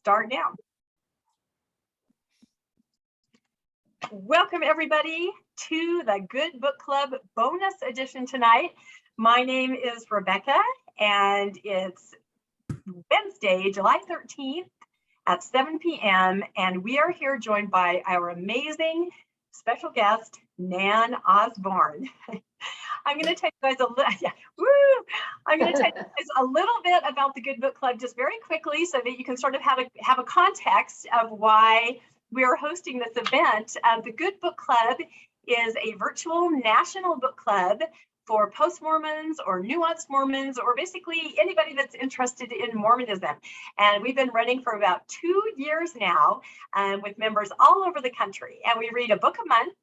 start now. Welcome everybody to the Good Book Club bonus edition tonight. My name is Rebecca and it's Wednesday, July 13th at 7 p.m. and we are here joined by our amazing special guest, Nan Osborne. I'm going to tell you guys I'm going to tell you guys a little bit about the Good Book Club just very quickly so that you can sort of have a context of why we're hosting this event. The Good Book Club is a virtual national book club for post-Mormons or nuanced Mormons or basically anybody that's interested in Mormonism. And we've been running for about 2 years now with members all over the country. And we read a book a month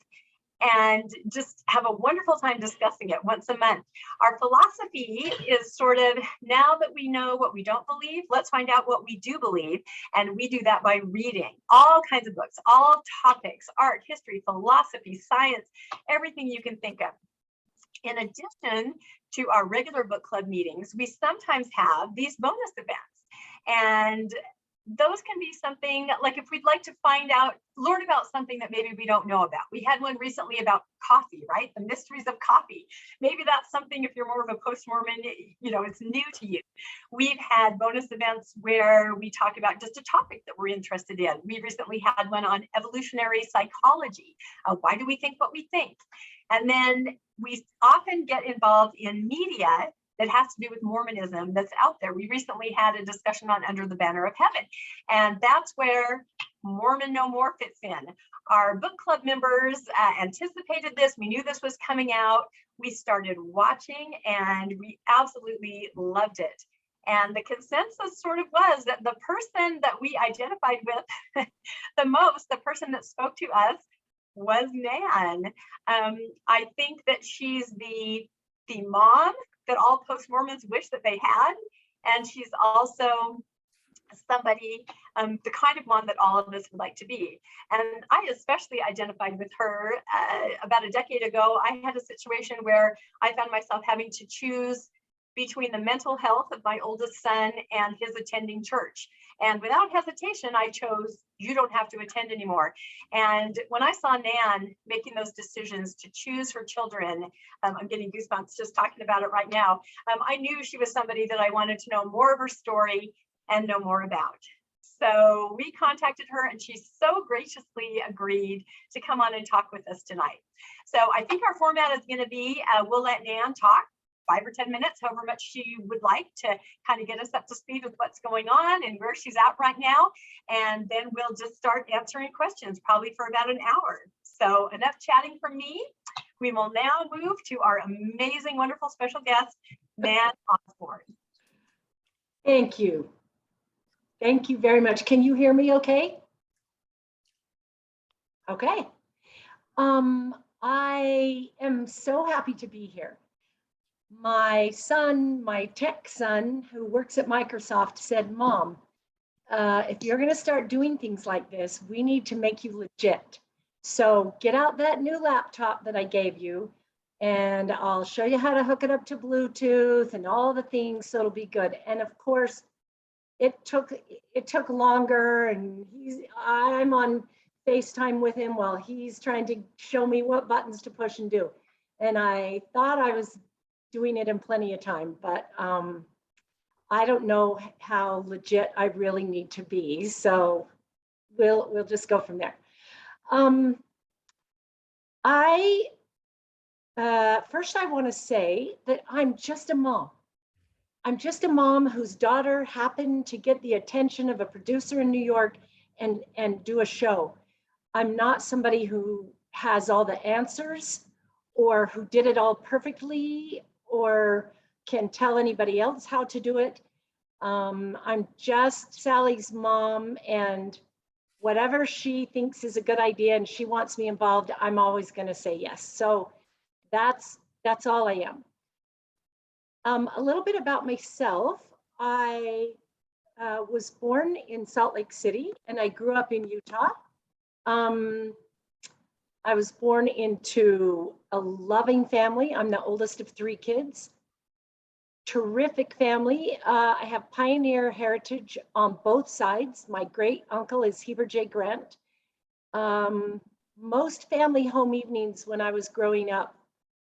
and just have a wonderful time discussing it once a month. Our philosophy is sort of, now that we know what we don't believe, let's find out what we do believe. And we do that by reading all kinds of books, all topics, art, history, philosophy, science, everything you can think of. In addition to our regular book club meetings, we sometimes have these bonus events. And those can be something like if we'd like to learn about something that maybe we don't know about. We had one recently about coffee, right? The mysteries of coffee. Maybe that's something, if you're more of a post-Mormon, it's new to you. We've had bonus events where we talk about just a topic that we're interested in. We recently had one on evolutionary psychology. Why do we think what we think? And then we often get involved in media that has to do with Mormonism that's out there. We recently had a discussion on Under the Banner of Heaven, and that's where Mormon No More fits in. Our book club members anticipated this. We knew this was coming out. We started watching and we absolutely loved it. And the consensus sort of was that the person that we identified with the most, the person that spoke to us, was Nan. I think that she's the mom that all post-Mormons wish that they had. And she's also somebody, the kind of mom that all of us would like to be. And I especially identified with her about a decade ago. I had a situation where I found myself having to choose between the mental health of my oldest son and his attending church. And without hesitation, I chose, you don't have to attend anymore. And when I saw Nan making those decisions to choose her children, I'm getting goosebumps just talking about it right now. I knew she was somebody that I wanted to know more of her story and know more about. So we contacted her and she so graciously agreed to come on and talk with us tonight. So I think our format is going to be, we'll let Nan talk 5 or 10 minutes, however much she would like, to kind of get us up to speed with what's going on and where she's at right now. And then we'll just start answering questions, probably for about an hour. So enough chatting from me. We will now move to our amazing, wonderful special guest, Nan Osborne. Thank you. Thank you very much. Can you hear me okay? Okay. I am so happy to be here. My son, my tech son, who works at Microsoft, said, Mom, if you're going to start doing things like this, we need to make you legit. So get out that new laptop that I gave you, and I'll show you how to hook it up to Bluetooth and all the things, so it'll be good. And of course, it took longer, and I'm on FaceTime with him while he's trying to show me what buttons to push and do. And I thought I was doing it in plenty of time, but I don't know how legit I really need to be. So we'll just go from there. First I want to say that I'm just a mom. I'm just a mom whose daughter happened to get the attention of a producer in New York and do a show. I'm not somebody who has all the answers or who did it all perfectly or can tell anybody else how to do it. I'm just Sally's mom, and whatever she thinks is a good idea and she wants me involved, I'm always going to say yes. So that's all I am. A little bit about myself. I was born in Salt Lake City and I grew up in Utah. I was born into a loving family. I'm the oldest of 3 kids. terrific family. I have pioneer heritage on both sides. My great uncle is Heber J. Grant. Most family home evenings when I was growing up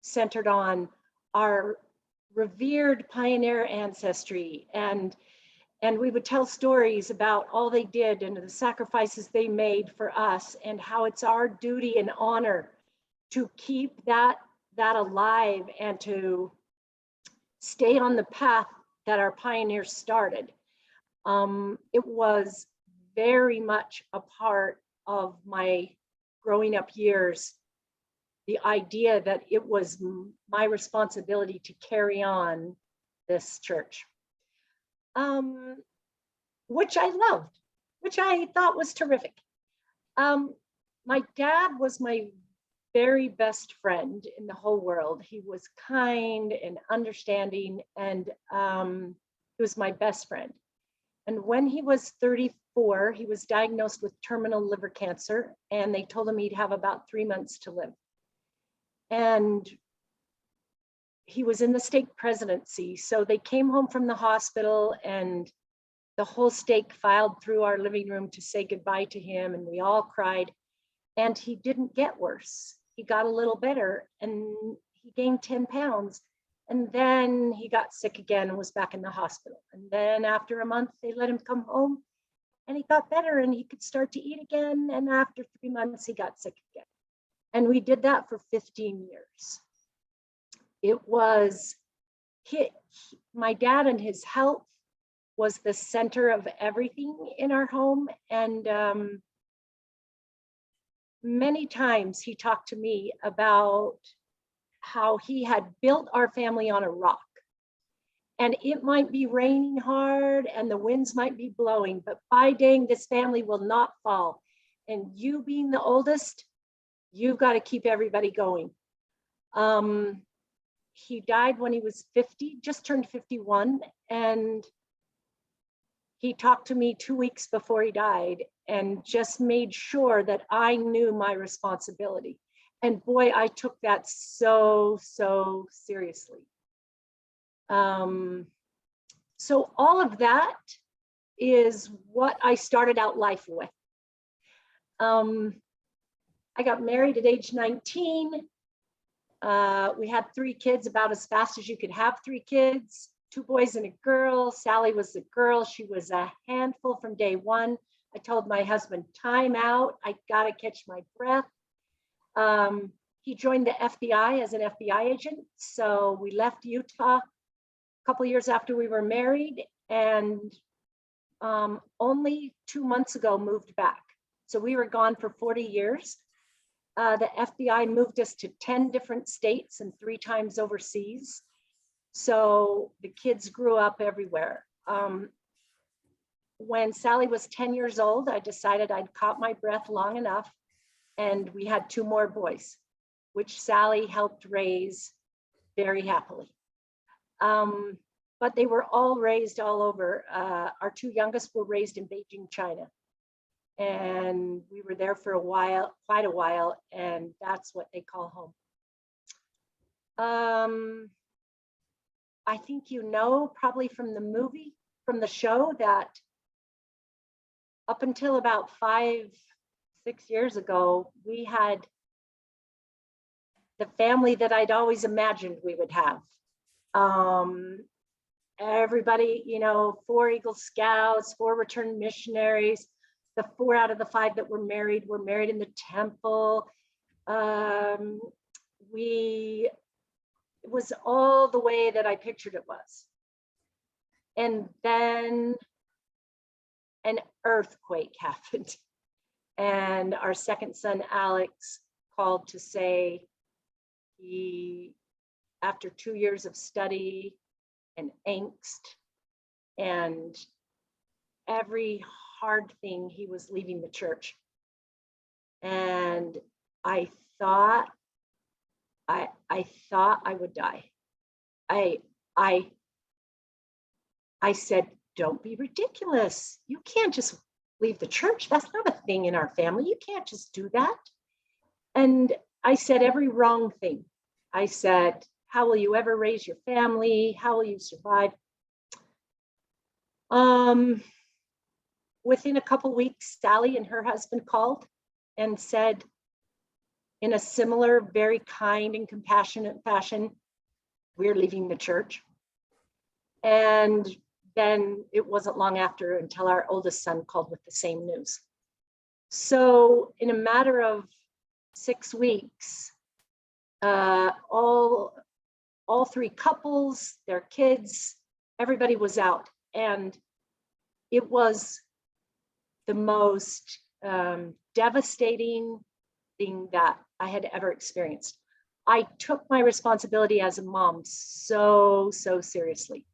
centered on our revered pioneer ancestry, and we would tell stories about all they did and the sacrifices they made for us, and how it's our duty and honor to keep that alive and to stay on the path that our pioneers started. It was very much a part of my growing up years, the idea that it was my responsibility to carry on this church, which I loved, which I thought was terrific. My dad was my very best friend in the whole world. He was kind and understanding, and he was my best friend. And when he was 34, he was diagnosed with terminal liver cancer, and they told him he'd have about 3 months to live. And he was in the stake presidency. So they came home from the hospital, and the whole stake filed through our living room to say goodbye to him, and we all cried. And he didn't get worse. He got a little better, and he gained 10 pounds. And then he got sick again and was back in the hospital. And then after a month, they let him come home, and he got better and he could start to eat again. And after 3 months, he got sick again. And we did that for 15 years. It was, my dad and his health was the center of everything in our home. And many times he talked to me about how he had built our family on a rock. And it might be raining hard and the winds might be blowing, but by dang, this family will not fall. And you being the oldest, you've got to keep everybody going. He died when he was 50, just turned 51. And he talked to me 2 weeks before he died and just made sure that I knew my responsibility. And boy, I took that so seriously. So all of that is what I started out life with. I got married at age 19. We had 3 kids, about as fast as you could have 3 kids, 2 boys and a girl. Sally was the girl. She was a handful from day one. I told my husband, time out, I gotta catch my breath. He joined the FBI as an FBI agent. So we left Utah a couple years after we were married, and only 2 months ago moved back. So we were gone for 40 years. The FBI moved us to 10 different states and 3 times overseas. So the kids grew up everywhere. When Sally was 10 years old, I decided I'd caught my breath long enough, and we had 2 more boys, which Sally helped raise very happily. But they were all raised all over. Our 2 youngest were raised in Beijing, China. And we were there for a while, quite a while, and that's what they call home. I think you know, probably from the movie, from the show, that up until about 5-6 years ago, we had the family that I'd always imagined we would have. Everybody, you know, 4 Eagle Scouts, 4 returned missionaries. The 4 out of the 5 that were married in the temple. It was all the way that I pictured it was. And then an earthquake happened. And our second son, Alex, called to say he, after 2 years of study and angst and every hard thing, he was leaving the church. And I thought I would die. I said, don't be ridiculous. You can't just leave the church. That's not a thing in our family. You can't just do that. And I said every wrong thing. I said, how will you ever raise your family? How will you survive? Within a couple weeks, Sally and her husband called and said, in a similar, very kind and compassionate fashion, we're leaving the church. And then it wasn't long after until our oldest son called with the same news. So in a matter of 6 weeks, all three couples, their kids, everybody was out. And it was the most devastating thing that I had ever experienced. I took my responsibility as a mom so seriously.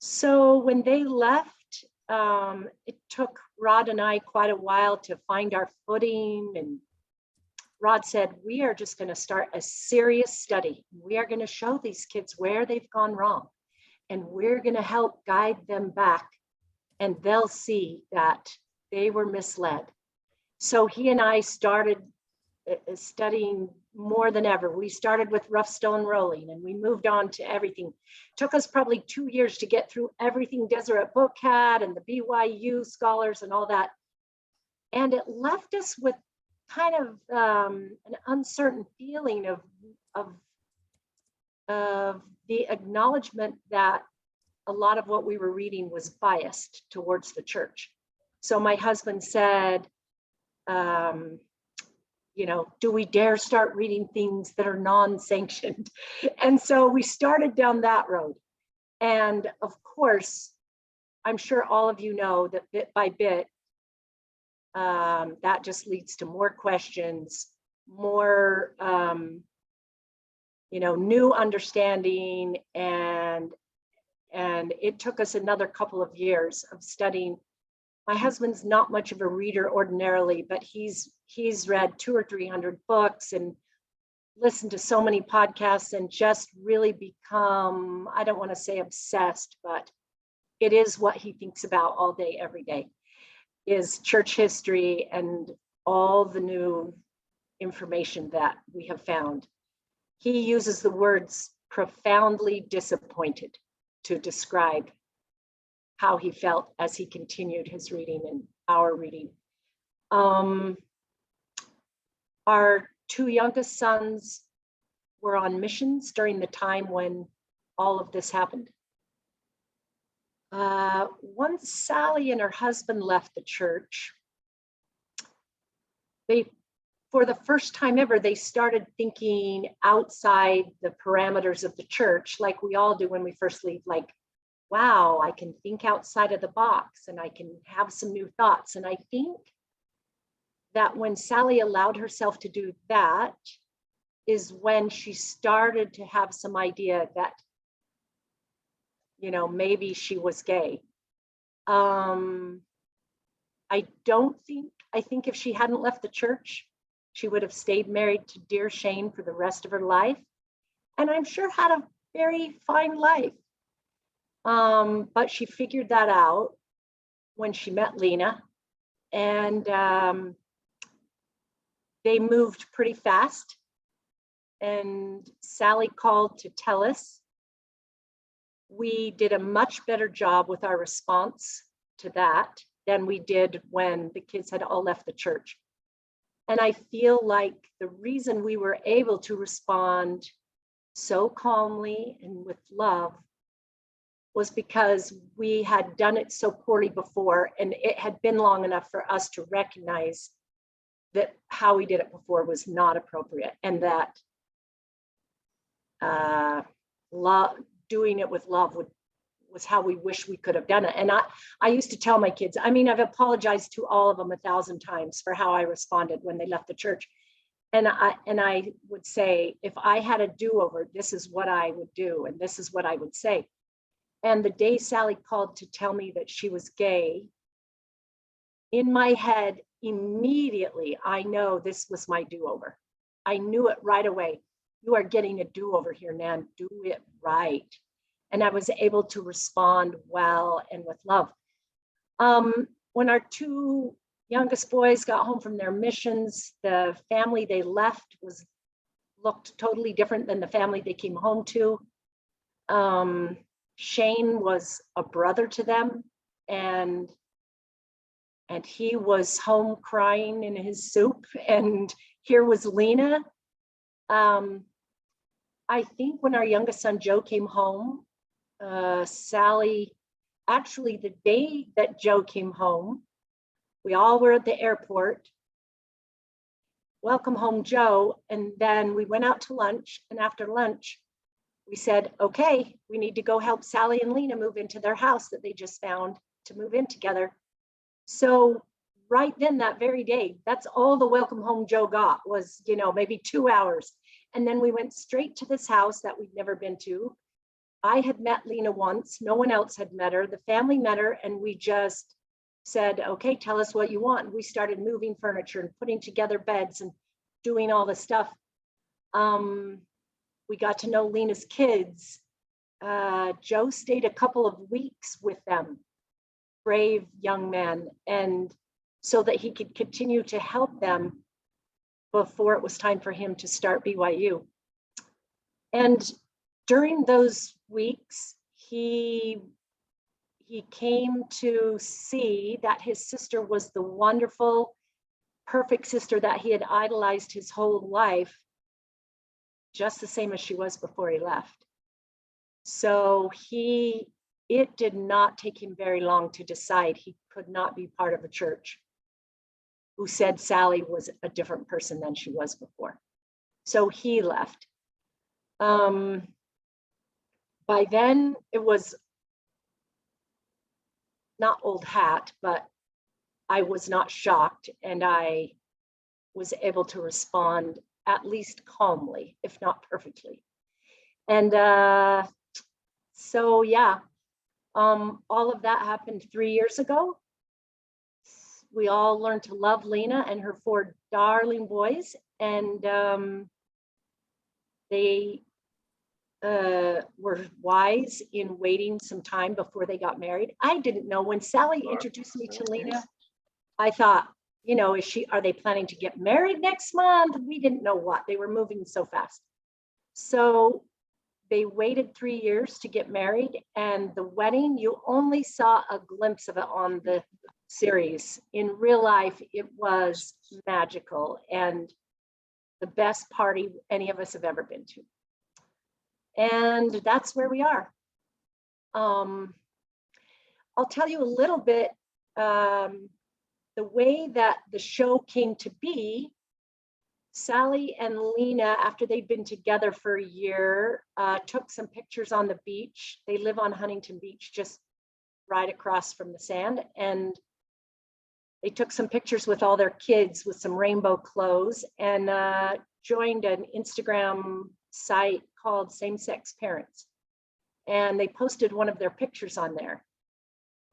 So when they left, it took Rod and I quite a while to find our footing. And Rod said, we are just going to start a serious study. We are going to show these kids where they've gone wrong. And we're going to help guide them back. And they'll see that they were misled. So he and I started studying more than ever. We started with rough stone rolling and we moved on to everything. It took us probably 2 years to get through everything Deseret Book had and the BYU scholars and all that. And it left us with kind of an uncertain feeling of the acknowledgement that a lot of what we were reading was biased towards the church. So my husband said, do we dare start reading things that are non-sanctioned? And so we started down that road. And of course, I'm sure all of you know that bit by bit, that just leads to more questions, more, new understanding. And it took us another couple of years of studying. My husband's not much of a reader ordinarily, but he's read 200 or 300 books and listened to so many podcasts and just really become, I don't want to say obsessed, but it is what he thinks about all day, every day, is church history and all the new information that we have found. He uses the words profoundly disappointed to describe how he felt as he continued his reading and our reading. Our two youngest sons were on missions during the time when all of this happened. Once Sally and her husband left the church, for the first time ever, they started thinking outside the parameters of the church, like we all do when we first leave, like, wow, I can think outside of the box and I can have some new thoughts. And I think that when Sally allowed herself to do that is when she started to have some idea that, maybe she was gay. I think if she hadn't left the church, she would have stayed married to dear Shane for the rest of her life. And I'm sure had a very fine life. But she figured that out when she met Lena, and they moved pretty fast. And Sally called to tell us. We did a much better job with our response to that than we did when the kids had all left the church. And I feel like the reason we were able to respond so calmly and with love was because we had done it so poorly before, and it had been long enough for us to recognize that how we did it before was not appropriate, and that doing it with love was how we wish we could have done it. And I used to tell my kids, I've apologized to all of them 1,000 times for how I responded when they left the church. And I would say, if I had a do-over, this is what I would do, and this is what I would say. And the day Sally called to tell me that she was gay, in my head, immediately, I know this was my do-over. I knew it right away. You are getting a do-over here, Nan. Do it right. And I was able to respond well and with love. When our two youngest boys got home from their missions, the family they left was looked totally different than the family they came home to. Shane was a brother to them, and he was home crying in his soup, and here was Lena. I think when our youngest son Joe came home, Sally, actually the day that Joe came home, we all were at the airport. Welcome home, Joe. And then we went out to lunch, and after lunch, we said, okay, we need to go help Sally and Lena move into their house that they just found to move in together. So right then, that very day, that's all the welcome home Joe got was, you know, maybe 2 hours. And then we went straight to this house that we'd never been to. I had met Lena once, no one else had met her. The family met her, and we just said, okay, tell us what you want. We started moving furniture and putting together beds and doing all the stuff. We got to know Lena's kids. Joe stayed a couple of weeks with them, brave young man, and so that he could continue to help them before it was time for him to start BYU. And during those weeks, he came to see that his sister was the wonderful, perfect sister that he had idolized his whole life, just the same as she was before he left. So it did not take him very long to decide he could not be part of a church who said Sally was a different person than she was before. So he left. By then, it was not old hat, but I was not shocked, and I was able to respond at least calmly, if not perfectly. And so, yeah, all of that happened 3 years ago. We all learned to love Lena and her 4 darling boys, and they were wise in waiting some time before they got married. I didn't know when Sally introduced me to Lena. I thought, you know, are they planning to get married next month? We didn't know what. They were moving so fast. So they waited 3 years to get married, and the wedding, you only saw a glimpse of it on the series. In real life, it was magical and the best party any of us have ever been to. And that's where we are. I'll tell you a little bit, the way that the show came to be. Sally and Lena, after they'd been together for a year, took some pictures on the beach. They live on Huntington Beach, just right across from the sand. And they took some pictures with all their kids with some rainbow clothes, and joined an Instagram site called Same Sex Parents. And they posted one of their pictures on there.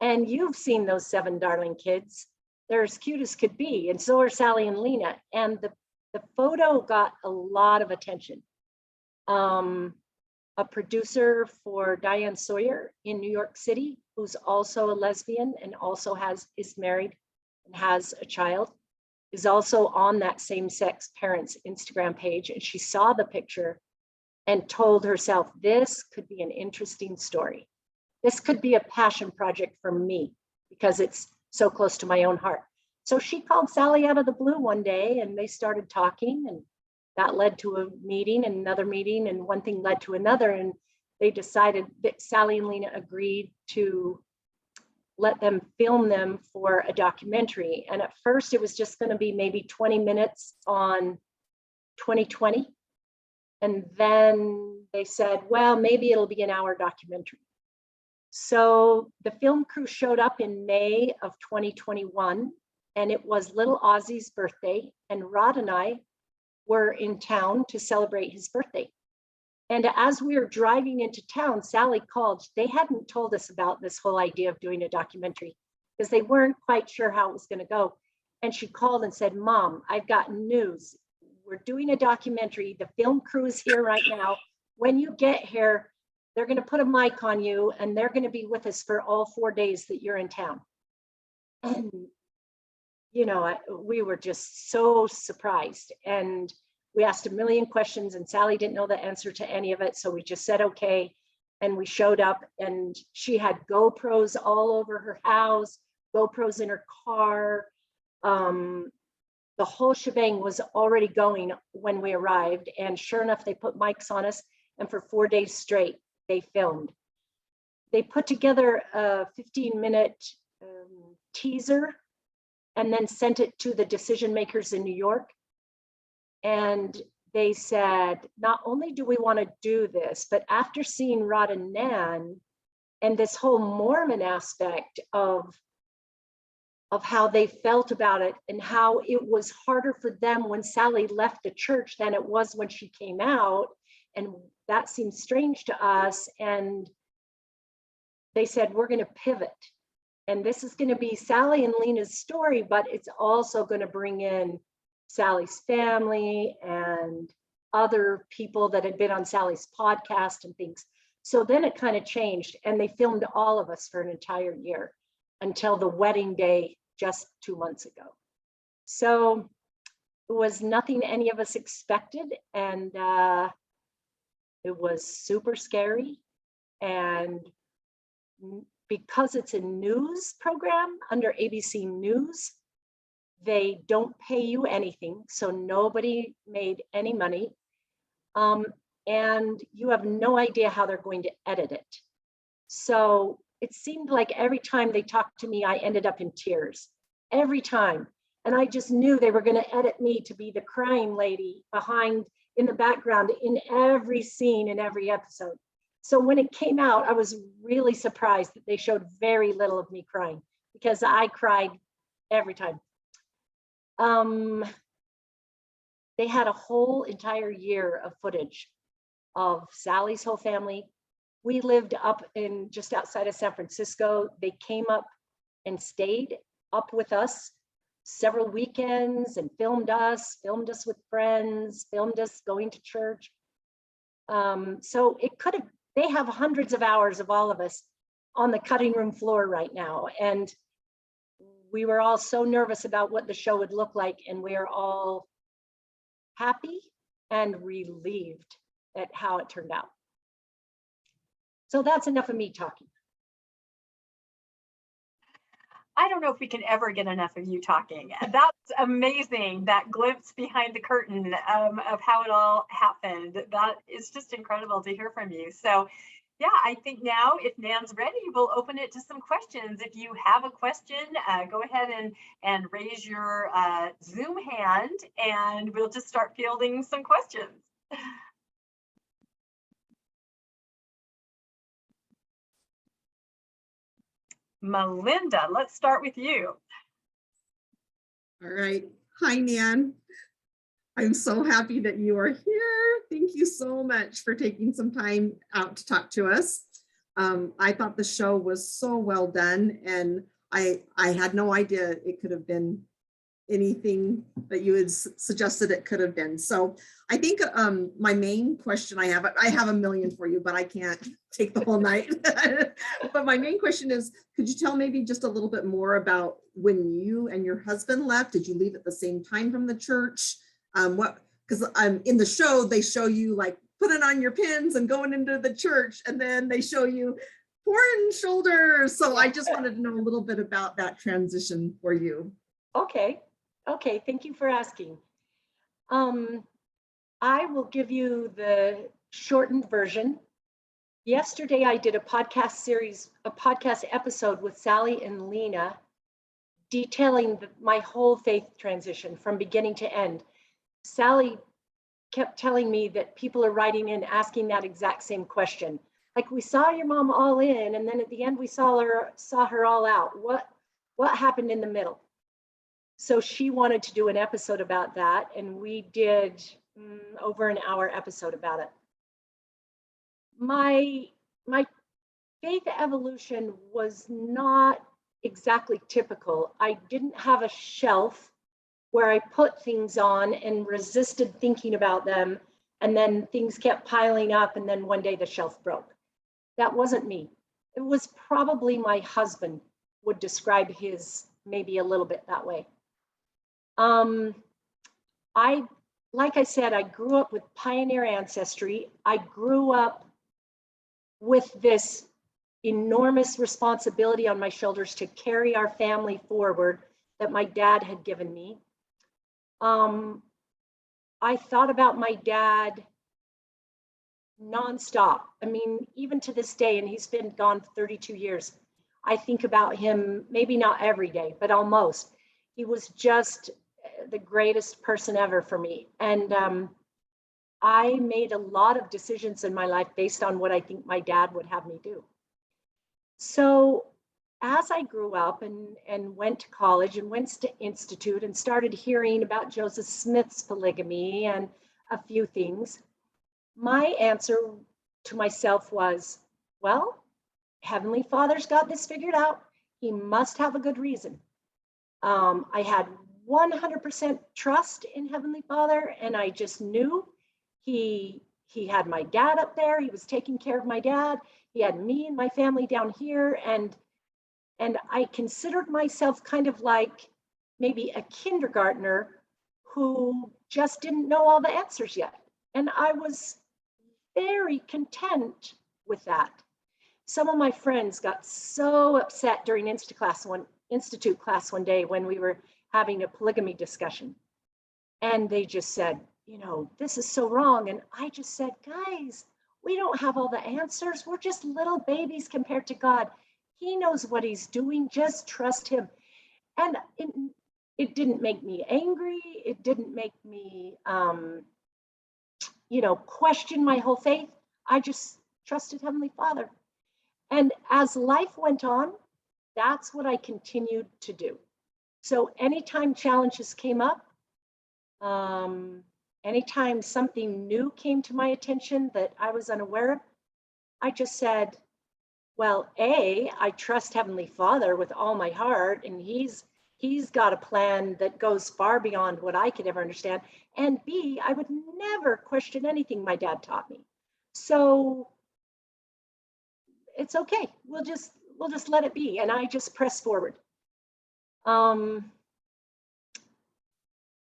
And you've seen those 7 darling kids. They're as cute as could be. And so are Sally and Lena. And the photo got a lot of attention. A producer for Diane Sawyer in New York City, who's also a lesbian and also is married and has a child, is also on that Same Sex Parents Instagram page. And she saw the picture and told herself, this could be an interesting story. This could be a passion project for me because it's so close to my own heart. So she called Sally out of the blue one day, and they started talking, and that led to a meeting and another meeting, and one thing led to another. And they decided that Sally and Lena agreed to let them film them for a documentary. And at first it was just going to be maybe 20 minutes on 2020. And then they said, well, maybe it'll be an hour documentary. So the film crew showed up in May of 2021, and it was little Ozzy's birthday, and Rod and I were in town to celebrate his birthday. And as we were driving into town, Sally called. They hadn't told us about this whole idea of doing a documentary because they weren't quite sure how it was going to go. And she called and said, Mom, I've got news. We're doing a documentary. The film crew is here right now. When you get here, they're going to put a mic on you, and they're going to be with us for all 4 days that you're in town. And, you know, we were just so surprised. And We asked a million questions and Sally didn't know the answer to any of it. So we just said, okay. And we showed up and she had GoPros all over her house, GoPros in her car. The whole shebang was already going when we arrived. And sure enough, they put mics on us. And for 4 days straight, they filmed. They put together a 15-minute teaser and then sent it to the decision makers in New York. And they said, not only do we want to do this, but after seeing Rod and Nan and this whole Mormon aspect of how they felt about it and how it was harder for them when Sally left the church than it was when she came out. And that seemed strange to us. And they said, we're going to pivot. And this is going to be Sally and Lena's story, but it's also going to bring in Sally's family and other people that had been on Sally's podcast and things. So then it kind of changed and they filmed all of us for an entire year until the wedding day just 2 months ago. So it was nothing any of us expected. And it was super scary. And because it's a news program under ABC News, they don't pay you anything. So nobody made any money. And you have no idea how they're going to edit it. So it seemed like every time they talked to me, I ended up in tears every time. And I just knew they were going to edit me to be the crying lady behind in the background in every scene in every episode. So when it came out, I was really surprised that they showed very little of me crying because I cried every time. They had a whole entire year of footage of Sally's whole family. We lived up in just outside of San Francisco. They came up and stayed up with us several weekends and filmed us with friends, filmed us going to church. So it could have, they have hundreds of hours of all of us on the cutting room floor right now. And we were all so nervous about what the show would look like. And we are all happy and relieved at how it turned out. So that's enough of me talking. I don't know if we can ever get enough of you talking. That's amazing, that glimpse behind the curtain of how it all happened. That is just incredible to hear from you. So yeah, I think now if Nan's ready, we'll open it to some questions. If you have a question, go ahead and raise your Zoom hand and we'll just start fielding some questions. Melinda, let's start with you. All right. Hi, Nan. I'm so happy that you are here. Thank you so much for taking some time out to talk to us. I thought the show was so well done, and I had no idea it could have been anything that you had suggested it could have been. So I think my main question I have a million for you, but I can't take the whole night. But my main question is, could you tell maybe just a little bit more about when you and your husband left? Did you leave at the same time from the church? Because in the show, they show you like putting on your pins and going into the church, and then they show you pouring shoulders. So I just wanted to know a little bit about that transition for you. Okay, thank you for asking. I will give you the shortened version. Yesterday, I did a podcast episode with Sally and Lena, detailing my whole faith transition from beginning to end. Sally kept telling me that people are writing in asking that exact same question. Like, we saw your mom all in, and then at the end we saw her all out. What happened in the middle? So she wanted to do an episode about that, and we did over an hour episode about it. My faith evolution was not exactly typical. I didn't have a shelf where I put things on and resisted thinking about them, and then things kept piling up, and then one day the shelf broke. That wasn't me. It was probably my husband would describe his maybe a little bit that way. like I said, I grew up with pioneer ancestry. I grew up with this enormous responsibility on my shoulders to carry our family forward that my dad had given me. I thought about my dad nonstop. I mean, even to this day, and he's been gone 32 years, I think about him, maybe not every day, but almost. He was just the greatest person ever for me. And I made a lot of decisions in my life based on what I think my dad would have me do. So as I grew up and went to college and went to institute and started hearing about Joseph Smith's polygamy and a few things, my answer to myself was, well, Heavenly Father's got this figured out. He must have a good reason. I had 100% trust in Heavenly Father, and I just knew he had my dad up there. He was taking care of my dad. He had me and my family down here, and I considered myself kind of like maybe a kindergartner who just didn't know all the answers yet. And I was very content with that. Some of my friends got so upset during institute class one day when we were having a polygamy discussion. And they just said, you know, this is so wrong. And I just said, guys, we don't have all the answers. We're just little babies compared to God. He knows what he's doing. Just trust him. And it didn't make me angry. It didn't make me, question my whole faith. I just trusted Heavenly Father. And as life went on, that's what I continued to do. So anytime challenges came up, anytime something new came to my attention that I was unaware of, I just said, well, I trust Heavenly Father with all my heart, and he's got a plan that goes far beyond what I could ever understand. And B, I would never question anything my dad taught me. So it's okay. We'll just let it be. And I just press forward.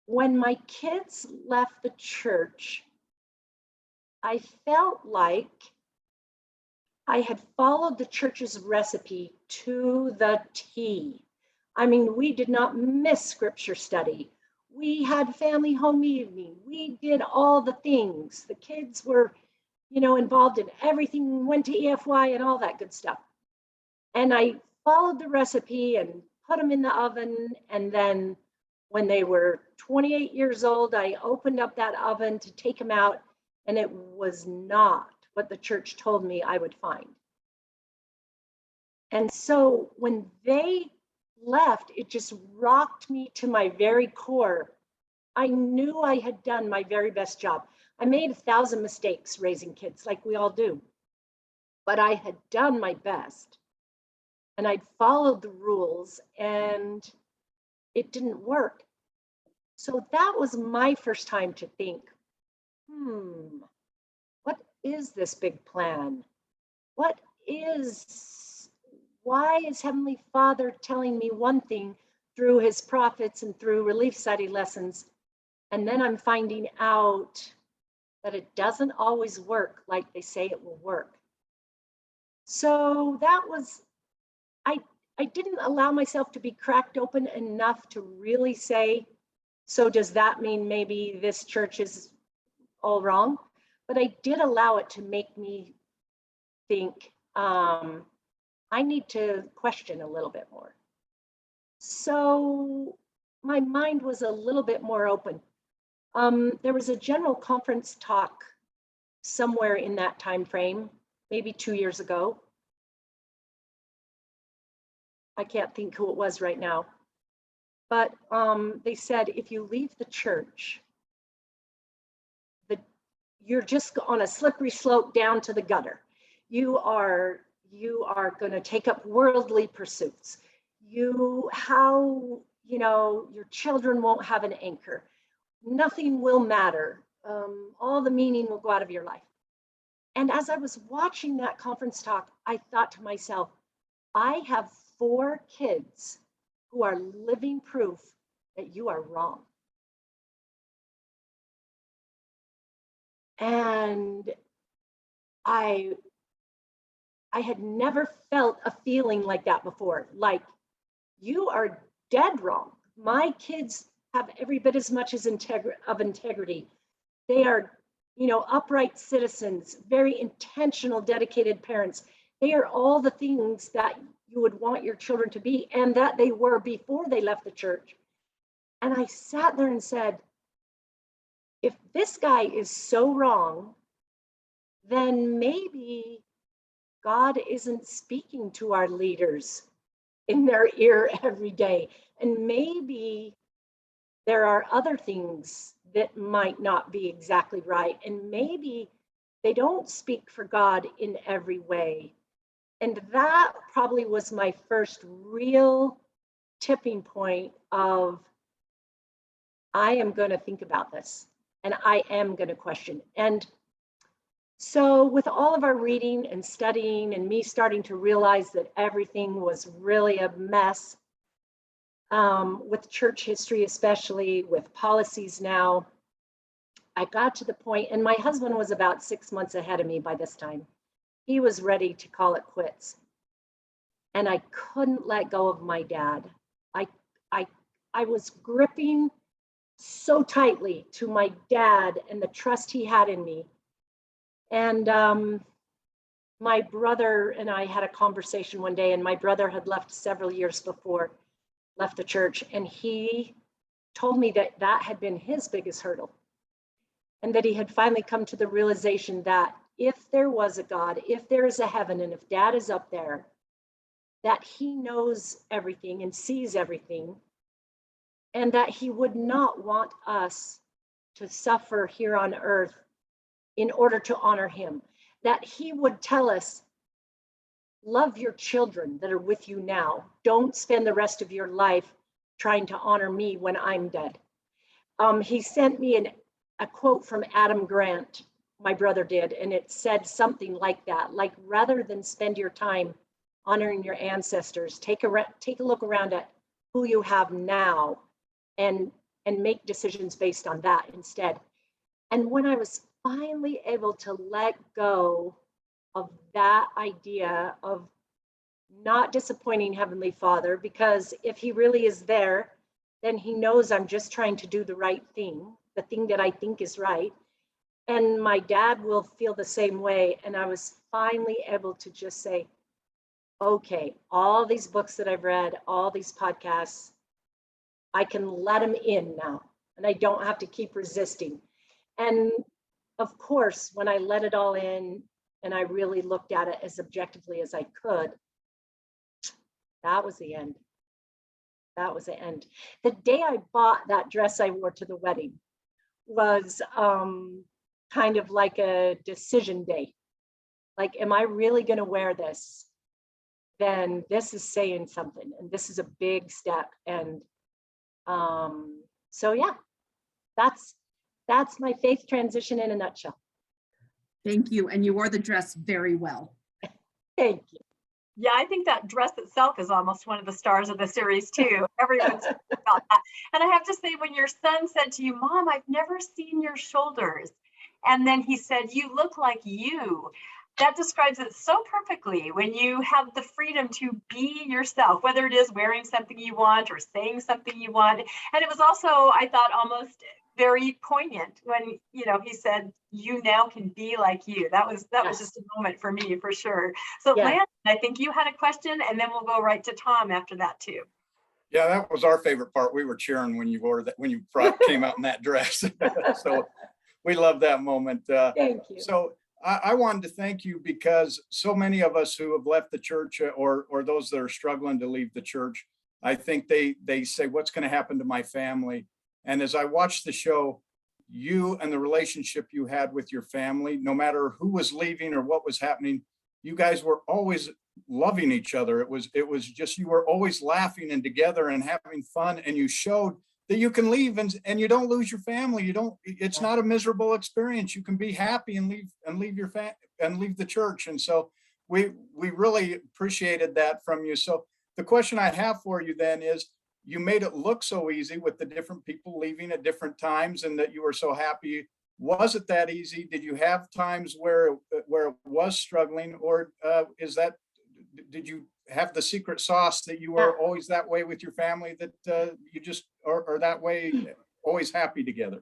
When my kids left the church, I felt like I had followed the church's recipe to the T. I mean, we did not miss scripture study. We had family home evening. We did all the things. The kids were, involved in everything, went to EFY and all that good stuff. And I followed the recipe and put them in the oven. And then when they were 28 years old, I opened up that oven to take them out, and it was not what the church told me I would find. And so when they left, it just rocked me to my very core. I knew I had done my very best job. I made 1,000 mistakes raising kids, like we all do, but I had done my best, and I'd followed the rules, and it didn't work. So that was my first time to think, what is this big plan? Why is Heavenly Father telling me one thing through his prophets and through Relief Society lessons, and then I'm finding out that it doesn't always work like they say it will work? So that was, I didn't allow myself to be cracked open enough to really say, so does that mean maybe this church is all wrong? But I did allow it to make me think, I need to question a little bit more. So my mind was a little bit more open. There was a general conference talk somewhere in that time frame, maybe 2 years ago. I can't think who it was right now. But they said, if you leave the church, you're just on a slippery slope down to the gutter. You are going to take up worldly pursuits. Your children won't have an anchor. Nothing will matter. All the meaning will go out of your life. And as I was watching that conference talk, I thought to myself, I have 4 kids who are living proof that you are wrong. And I had never felt a feeling like that before. Like, you are dead wrong. My kids have every bit as much as integrity. They are, upright citizens, very intentional, dedicated parents. They are all the things that you would want your children to be, and that they were before they left the church. And I sat there and said, if this guy is so wrong, then maybe God isn't speaking to our leaders in their ear every day. And maybe there are other things that might not be exactly right. And maybe they don't speak for God in every way. And that probably was my first real tipping point of, I am going to think about this and I am going to question. And so with all of our reading and studying and me starting to realize that everything was really a mess, with church history, especially with policies now, I got to the point, and my husband was about 6 months ahead of me by this time. He was ready to call it quits. And I couldn't let go of my dad. I was gripping so tightly to my dad and the trust he had in me. And my brother and I had a conversation one day, and my brother had left several years before, left the church, and he told me that that had been his biggest hurdle, and that he had finally come to the realization that if there was a God, if there is a heaven, and if Dad is up there, that he knows everything and sees everything, and that he would not want us to suffer here on earth in order to honor him. That he would tell us, love your children that are with you now. Don't spend the rest of your life trying to honor me when I'm dead. He sent me a quote from Adam Grant, my brother did, and it said something like that, like, rather than spend your time honoring your ancestors, take a look around at who you have now and make decisions based on that instead. And when I was finally able to let go of that idea of not disappointing Heavenly Father, because if he really is there, then he knows I'm just trying to do the right thing, the thing that I think is right. And my dad will feel the same way. And I was finally able to just say, okay, all these books that I've read, all these podcasts, I can let them in now, and I don't have to keep resisting. And of course, when I let it all in and I really looked at it as objectively as I could, that was the end. That was the end. The day I bought that dress I wore to the wedding was kind of like a decision day. Like, am I really going to wear this? Then this is saying something, and this is a big step. And so yeah, that's my faith transition in a nutshell. Thank you. And you wore the dress very well. Thank you. Yeah, I think that dress itself is almost one of the stars of the series too. Everyone's about that. And I have to say, when your son said to you, Mom, I've never seen your shoulders, and then he said, you look like you, that describes it so perfectly. When you have the freedom to be yourself, whether it is wearing something you want or saying something you want. And it was also, I thought, almost very poignant when, he said, you now can be like you. That was just a moment for me, for sure. So Yeah. Landon, I think you had a question, and then we'll go right to Tom after that too. Yeah, that was our favorite part. We were cheering when you wore that, when you came out in that dress. So we love that moment. Thank you. So I wanted to thank you, because so many of us who have left the church, or those that are struggling to leave the church, I think they say, what's going to happen to my family? And as I watched the show, you and the relationship you had with your family, no matter who was leaving or what was happening, you guys were always loving each other. It was just, you were always laughing and together and having fun. And you showed that you can leave and you don't lose your family. It's not a miserable experience. You can be happy and leave the church. And so we really appreciated that from you. So the question I have for you then is, you made it look so easy with the different people leaving at different times, and that you were so happy Was it that easy? Did you have times where it was struggling, or did you have the secret sauce that you were always that way with your family, that you just are that way, always happy together?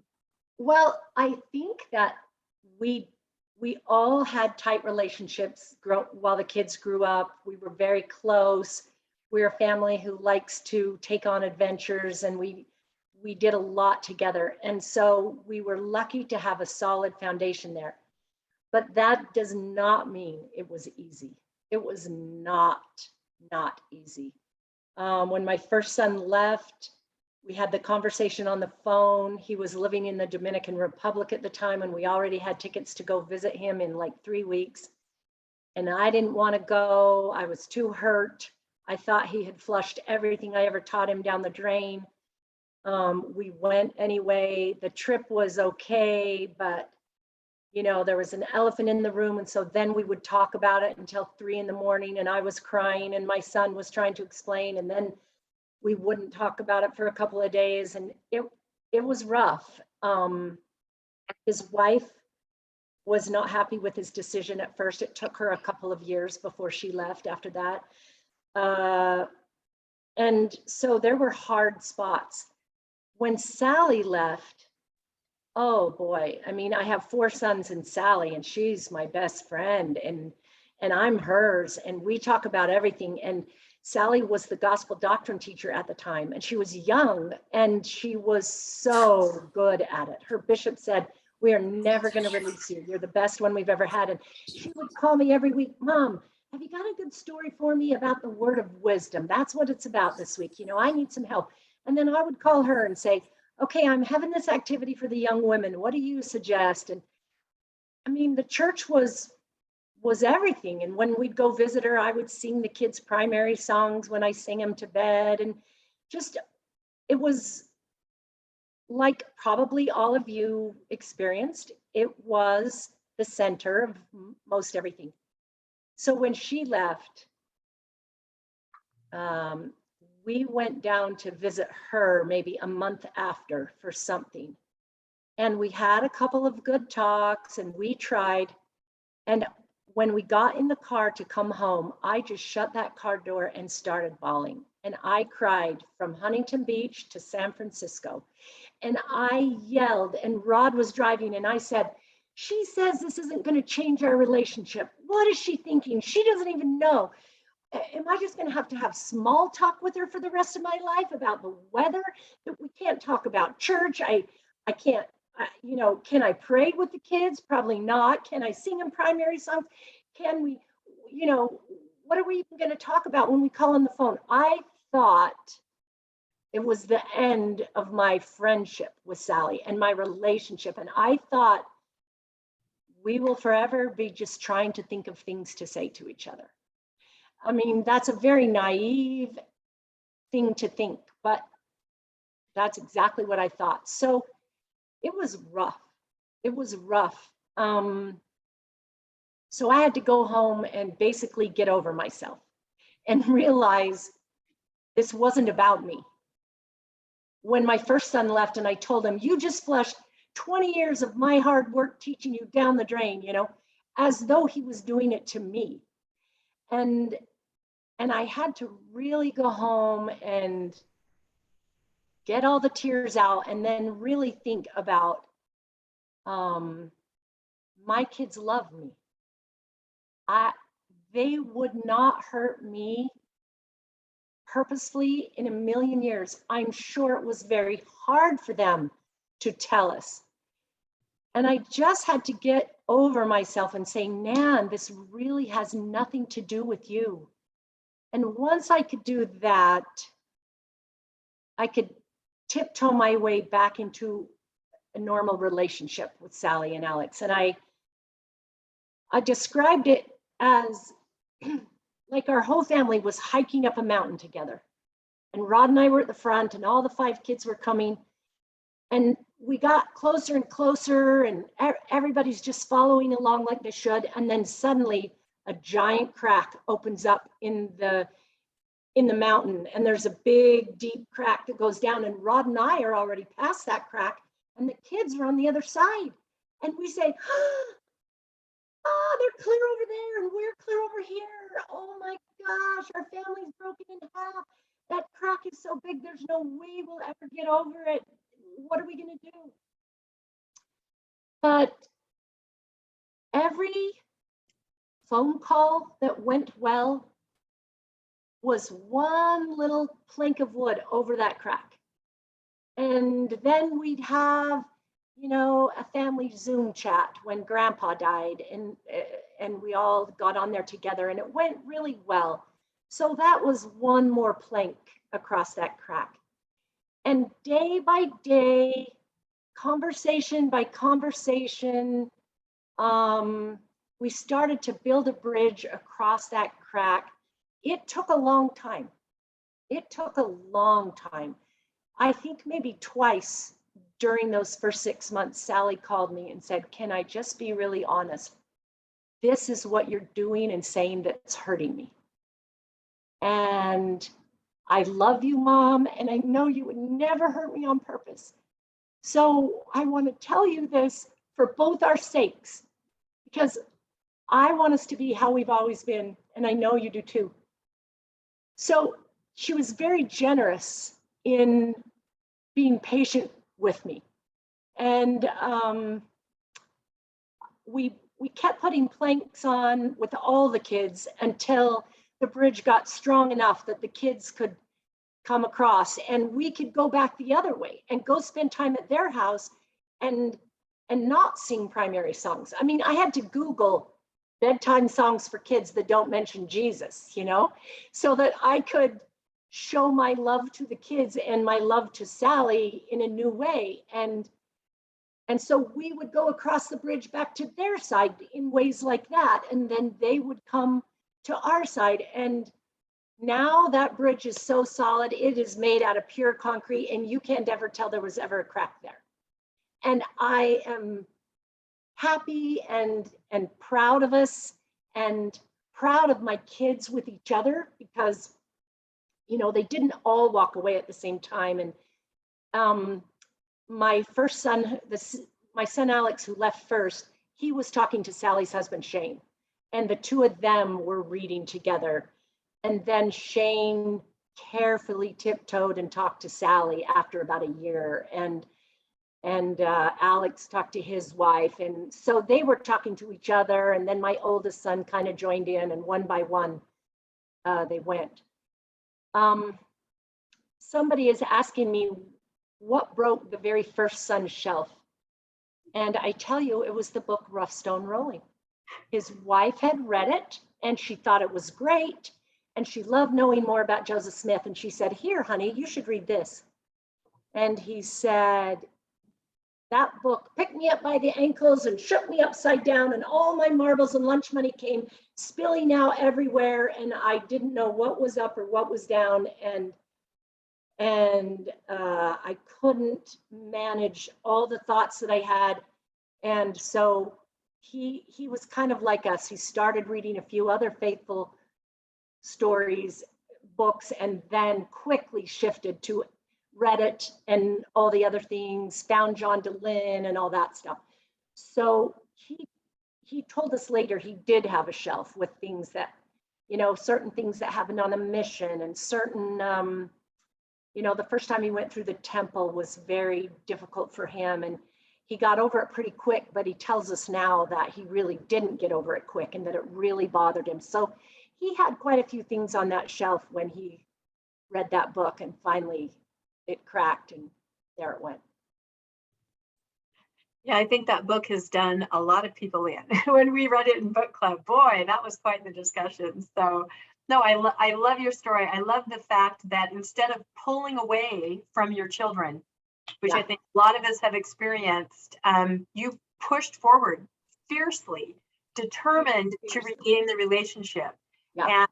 Well, I think that we we all had tight relationships while the kids grew up. We were very close. We're a family who likes to take on adventures, and we did a lot together. And so we were lucky to have a solid foundation there. But that does not mean it was easy. It was not easy. When my first son left, we had the conversation on the phone. He was living in the Dominican Republic at the time, and we already had tickets to go visit him in like 3 weeks. And I didn't want to go. I was too hurt. I thought he had flushed everything I ever taught him down the drain. We went anyway. The trip was okay, but there was an elephant in the room. And so then we would talk about it until 3 a.m, and I was crying and my son was trying to explain, and then we wouldn't talk about it for a couple of days, and it was rough. His wife was not happy with his decision at first. It took her a couple of years before she left after that. And so there were hard spots. When Sally left, oh boy, I mean, I have 4 sons and Sally, and she's my best friend, and I'm hers, and we talk about everything. And Sally was the gospel doctrine teacher at the time, and she was young, and she was so good at it. Her bishop said, "We are never going to release you. You're the best one we've ever had." And she would call me every week, "Mom, have you got a good story for me about the word of wisdom? That's what it's about this week. I need some help." And then I would call her and say, "Okay, I'm having this activity for the young women. What do you suggest?" And I mean, the church was everything. And when we'd go visit her, I would sing the kids' primary songs when I sang them to bed. And just, it was like probably all of you experienced, it was the center of most everything. So when she left, we went down to visit her maybe a month after for something. And we had a couple of good talks, and we tried. And when we got in the car to come home, I just shut that car door and started bawling. And I cried from Huntington Beach to San Francisco. And I yelled, and Rod was driving, and I said, "She says this isn't going to change our relationship. What is she thinking? she doesn't even know. Am I just going to have small talk with her for the rest of my life about the weather? We can't talk about church. I can't, can I pray with the kids? Probably not. Can I sing in primary songs? Can we, what are we even going to talk about when we call on the phone?" I thought it was the end of my friendship with Sally and my relationship. And I thought we will forever be just trying to think of things to say to each other. I mean, that's a very naive thing to think, but that's exactly what I thought. So it was rough. It was rough. So I had to go home and basically get over myself and realize this wasn't about me. When my first son left and I told him, "You just flushed 20 years of my hard work teaching you down the drain," as though he was doing it to me. And I had to really go home and get all the tears out, and then really think about, my kids love me. They would not hurt me purposefully in a million years. I'm sure it was very hard for them to tell us. And I just had to get over myself and say, "Nan, this really has nothing to do with you." And once I could do that, I could tiptoe my way back into a normal relationship with Sally and Alex. And I described it as like our whole family was hiking up a mountain together. And Rod and I were at the front, and all the 5 kids were coming. And we got closer and closer, and everybody's just following along like they should. And then suddenly a giant crack opens up in the mountain, and there's a big deep crack that goes down, and Rod and I are already past that crack, and the kids are on the other side. And we say, oh, they're clear over there and we're clear over here. Oh my gosh, our family's broken in half. That crack is so big, there's no way we'll ever get over it. What are we going to do? But every phone call that went well was one little plank of wood over that crack. And then we'd have, you know, a family Zoom chat when Grandpa died, and we all got on there together, and it went really well. So that was one more plank across that crack. And day by day, conversation by conversation, we started to build a bridge across that crack. It took a long time. It took a long time. I think maybe twice during those first 6 months, Sally called me and said, can I just be really honest? This is what you're doing and saying that's hurting me. And I love you, Mom, and I know you would never hurt me on purpose. So I want to tell you this for both our sakes, because I want us to be how we've always been, and I know you do too. So she was very generous in being patient with me. And we kept putting planks on with all the kids until the bridge got strong enough that the kids could come across, and we could go back the other way and go spend time at their house and not sing primary songs. I mean, I had to Google bedtime songs for kids that don't mention Jesus, you know, so that I could show my love to the kids and my love to Sally in a new way. And so we would go across the bridge back to their side in ways like that. And then they would come to our side. And now that bridge is so solid, it is made out of pure concrete, and you can't ever tell there was ever a crack there. And I am happy and proud of us, and proud of my kids with each other, because, you know, they didn't all walk away at the same time. And my first son, my son Alex, who left first, he was talking to Sally's husband, Shane, and the two of them were reading together. And then Shane carefully tiptoed and talked to Sally after about a year. And Alex talked to his wife. And so they were talking to each other. And then my oldest son kind of joined in, and one by one, they went. Somebody is asking me what broke the very first son's shelf. And I tell you, it was the book Rough Stone Rolling. His wife had read it, and she thought it was great. And she loved knowing more about Joseph Smith. And she said, here, honey, you should read this. And he said, that book picked me up by the ankles and shook me upside down, and all my marbles and lunch money came spilling out everywhere. And I didn't know what was up or what was down. And I couldn't manage all the thoughts that I had. And so he was kind of like us. He started reading a few other faithful stories, books, and then quickly shifted to Reddit and all the other things, found John DeLynn and all that stuff. So he told us later he did have a shelf with things that, you know, certain things that happened on a mission, and certain, you know, the first time he went through the temple was very difficult for him, and he got over it pretty quick, but he tells us now that he really didn't get over it quick and that it really bothered him. So he had quite a few things on that shelf when he read that book, and finally it cracked, and there it went. Yeah, I think that book has done a lot of people in. When we read it in book club, boy, that was quite the discussion. So no, I love your story. I love the fact that instead of pulling away from your children, which I think a lot of us have experienced, you pushed forward fiercely, determined to regain the relationship. Yeah.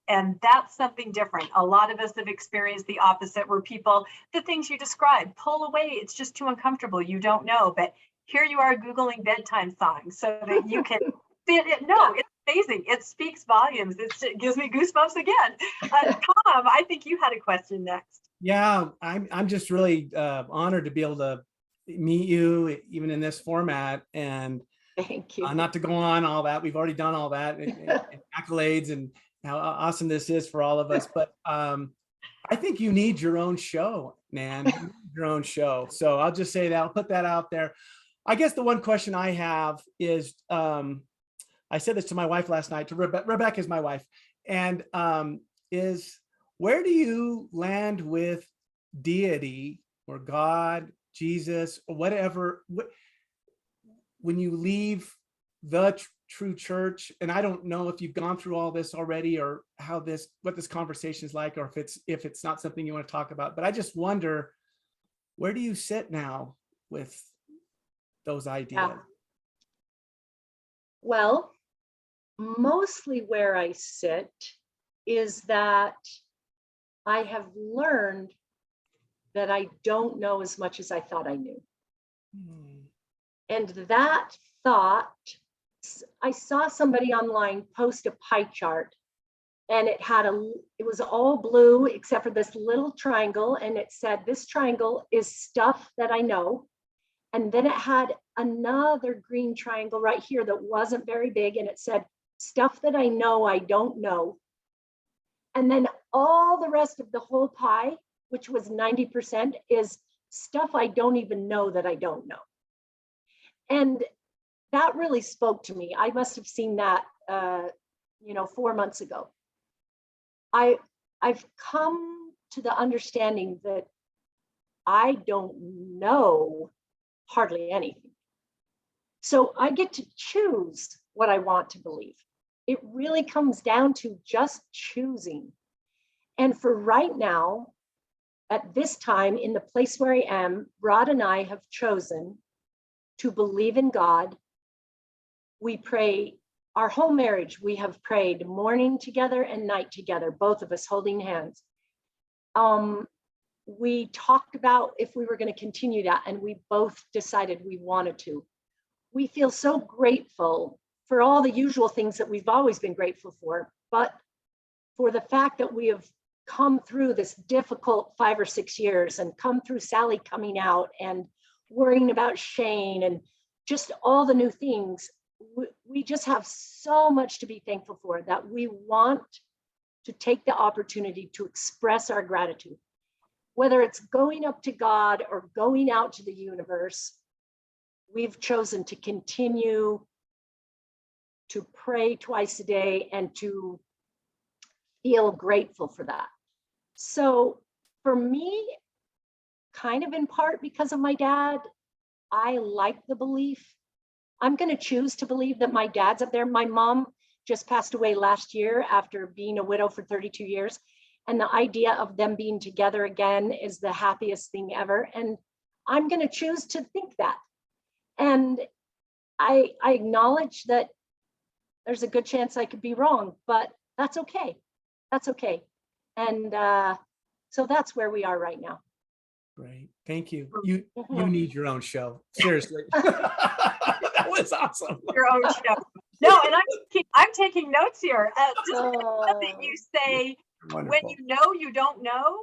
And that's something different. A lot of us have experienced the opposite, where people, the things you described, pull away. It's just too uncomfortable. You don't know. But here you are Googling bedtime songs so that you can fit it. No, it's amazing. It speaks volumes. It gives me goosebumps again. Tom, I think you had a question next. Yeah, I'm just really honored to be able to meet you even in this format, and Thank you. not to go on all that. We've already done all that, and accolades and how awesome this is for all of us. But I think you need your own show, Nan. You need your own show. So I'll just say that. I'll put that out there. I guess the one question I have is, I said this to my wife last night. To Rebecca is my wife, and is where do you land with deity or God, Jesus, or whatever, when you leave the true church? And I don't know if you've gone through all this already, or what this conversation is like, or if it's not something you want to talk about. But I just wonder, where do you sit now with those ideas? Yeah. Well, mostly where I sit is that I have learned that I don't know as much as I thought I knew. And that thought, I saw somebody online post a pie chart, and it was all blue except for this little triangle, and it said, this triangle is stuff that I know. And then it had another green triangle right here that wasn't very big, and it said, stuff that I know I don't know. And then all the rest of the whole pie, which was 90%, is stuff I don't even know that I don't know. And that really spoke to me. I must have seen that, 4 months ago. I've come to the understanding that I don't know hardly anything. So I get to choose what I want to believe. It really comes down to just choosing. And for right now, at this time, in the place where I am, Rod and I have chosen to believe in God. We pray our whole marriage. We have prayed morning together and night together, both of us holding hands. We talked about if we were going to continue that, and we both decided we wanted to. We feel so grateful for all the usual things that we've always been grateful for, but for the fact that we have come through this difficult 5 or 6 years, and come through Sally coming out and worrying about Shane and just all the new things. We just have so much to be thankful for, that we want to take the opportunity to express our gratitude. Whether it's going up to God or going out to the universe, we've chosen to continue to pray twice a day and to feel grateful for that. So for me, kind of in part because of my dad, I like the belief. I'm going to choose to believe that my dad's up there. My mom just passed away last year after being a widow for 32 years. And the idea of them being together again is the happiest thing ever. And I'm going to choose to think that. And I acknowledge that there's a good chance I could be wrong, but that's okay. That's okay. And so that's where we are right now. Great. Thank you. You need your own show. Seriously. That was awesome. Your own show. No, and I'm taking notes here. Just that you say, Wonderful. when you know you don't know,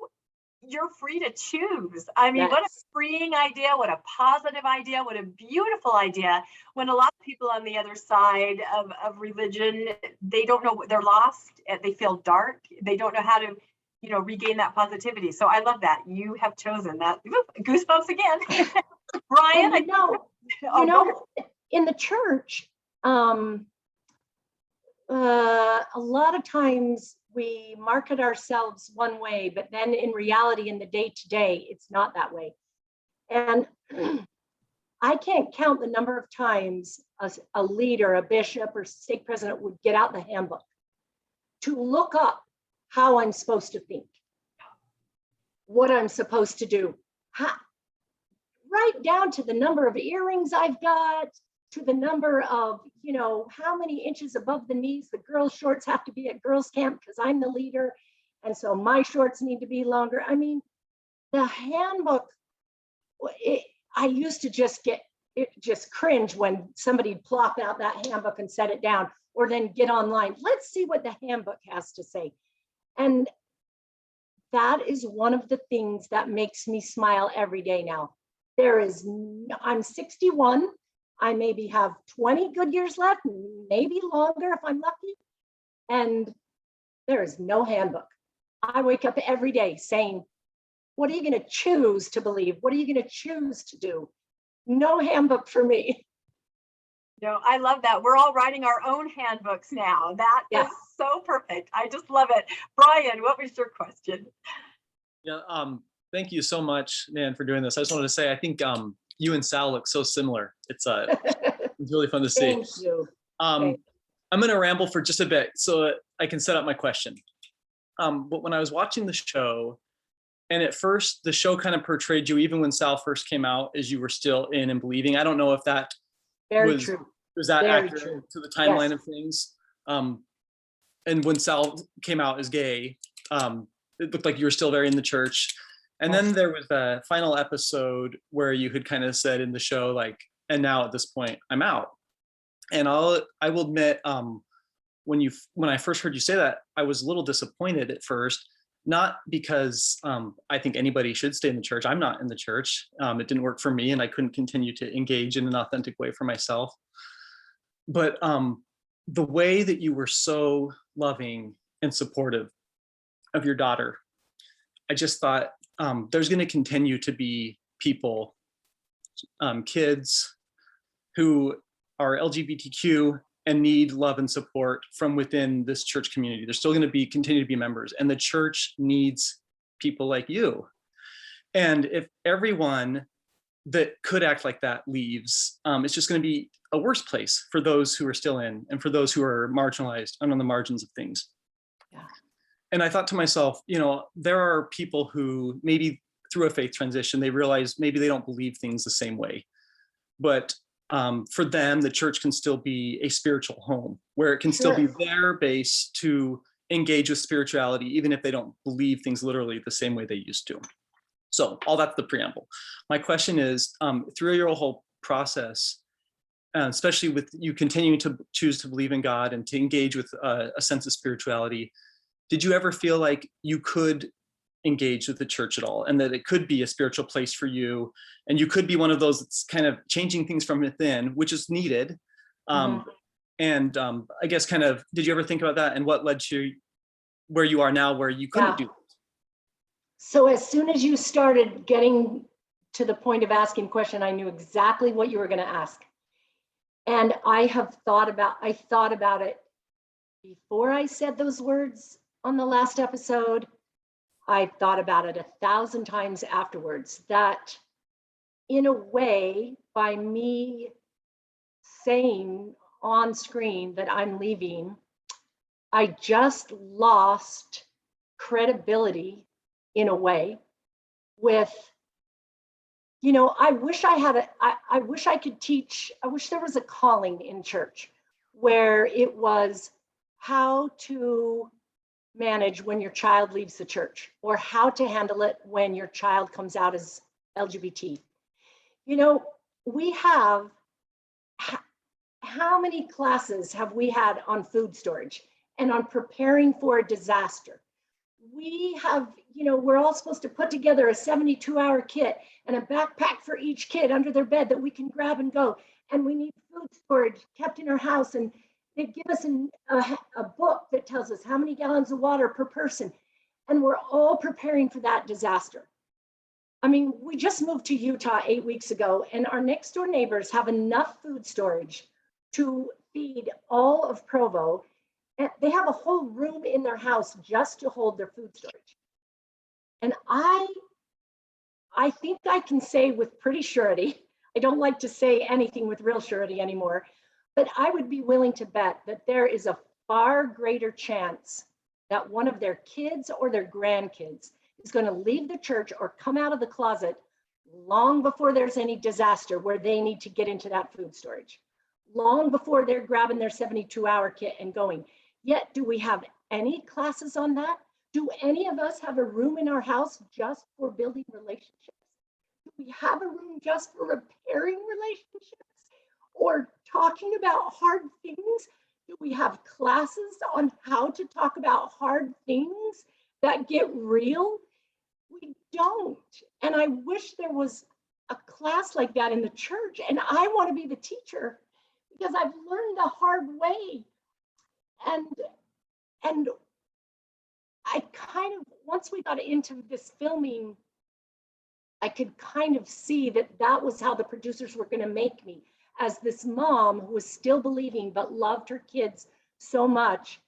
you're free to choose. I mean, What a freeing idea, what a positive idea, what a beautiful idea. When a lot of people on the other side of religion, they don't know, they're lost, they feel dark, they don't know how to, regain that positivity. So I love that. You have chosen that. Goosebumps again. Brian, in the church, a lot of times we market ourselves one way, but then in reality, in the day-to-day, it's not that way. And I can't count the number of times a leader, a bishop, or stake president would get out the handbook to look up how I'm supposed to think, what I'm supposed to do, right down to the number of earrings I've got, to the number of, how many inches above the knees the girls' shorts have to be at girls' camp because I'm the leader. And so my shorts need to be longer. I mean, the handbook, I used to just cringe when somebody plopped out that handbook and set it down, or then get online. Let's see what the handbook has to say. And that is one of the things that makes me smile every day now. I'm 61. I maybe have 20 good years left, maybe longer if I'm lucky. And there is no handbook. I wake up every day saying, what are you going to choose to believe? What are you going to choose to do? No handbook for me. No, I love that. We're all writing our own handbooks now. That Yeah. is so perfect. I just love it. Brian, what was your question? Yeah, thank you so much, Nan, for doing this. I just wanted to say, I think you and Sal look so similar. It's really fun to see. Thank you. I'm going to ramble for just a bit so I can set up my question. But when I was watching the show, and at first the show kind of portrayed you, even when Sal first came out, as you were still in and believing. I don't know if that Very was true. was that Very accurate true. to the timeline Yes. of things. And when Sal came out as gay, it looked like you were still very in the church. And then there was a final episode where you had kind of said in the show, like, and now at this point, I'm out. And I will admit, when I first heard you say that, I was a little disappointed at first, not because I think anybody should stay in the church. I'm not in the church. It didn't work for me, and I couldn't continue to engage in an authentic way for myself. But the way that you were so loving and supportive of your daughter, I just thought there's going to continue to be people, kids who are LGBTQ and need love and support from within this church community. There's still going to continue to be members, and the church needs people like you. And if everyone that could act like that leaves, it's just going to be a worse place for those who are still in and for those who are marginalized and on the margins of things. Yeah. And I thought to myself, there are people who maybe through a faith transition, they realize maybe they don't believe things the same way. But for them, the church can still be a spiritual home where it can still be their base to engage with spirituality, even if they don't believe things literally the same way they used to. So all that's the preamble. My question is, through your whole process, especially with you continuing to choose to believe in God and to engage with a sense of spirituality, did you ever feel like you could engage with the church at all, and that it could be a spiritual place for you, and you could be one of those that's kind of changing things from within, which is needed? And I guess did you ever think about that, and what led to where you are now, where you couldn't do that? So as soon as you started getting to the point of asking question, I knew exactly what you were going to ask. And I thought about it before I said those words on the last episode. I thought about it 1,000 times afterwards, that in a way, by me saying on screen that I'm leaving, I just lost credibility in a way with, I wish I could teach. I wish there was a calling in church where it was how to manage when your child leaves the church, or how to handle it when your child comes out as LGBT. We have, how many classes have we had on food storage and on preparing for a disaster? We have, we're all supposed to put together a 72-hour kit and a backpack for each kid under their bed that we can grab and go. And we need food storage kept in our house, and they give us a book that tells us how many gallons of water per person. And we're all preparing for that disaster. I mean, we just moved to Utah 8 weeks ago, and our next door neighbors have enough food storage to feed all of Provo. And they have a whole room in their house just to hold their food storage. And I think I can say with pretty surety, I don't like to say anything with real surety anymore, but I would be willing to bet that there is a far greater chance that one of their kids or their grandkids is going to leave the church or come out of the closet long before there's any disaster where they need to get into that food storage, long before they're grabbing their 72-hour kit and going. Yet, do we have any classes on that? Do any of us have a room in our house just for building relationships? Do we have a room just for repairing relationships or talking about hard things? Do we have classes on how to talk about hard things that get real? We don't. And I wish there was a class like that in the church, and I want to be the teacher because I've learned the hard way. And I kind of, once we got into this filming, I could kind of see that that was how the producers were going to make me, as this mom who was still believing but loved her kids so much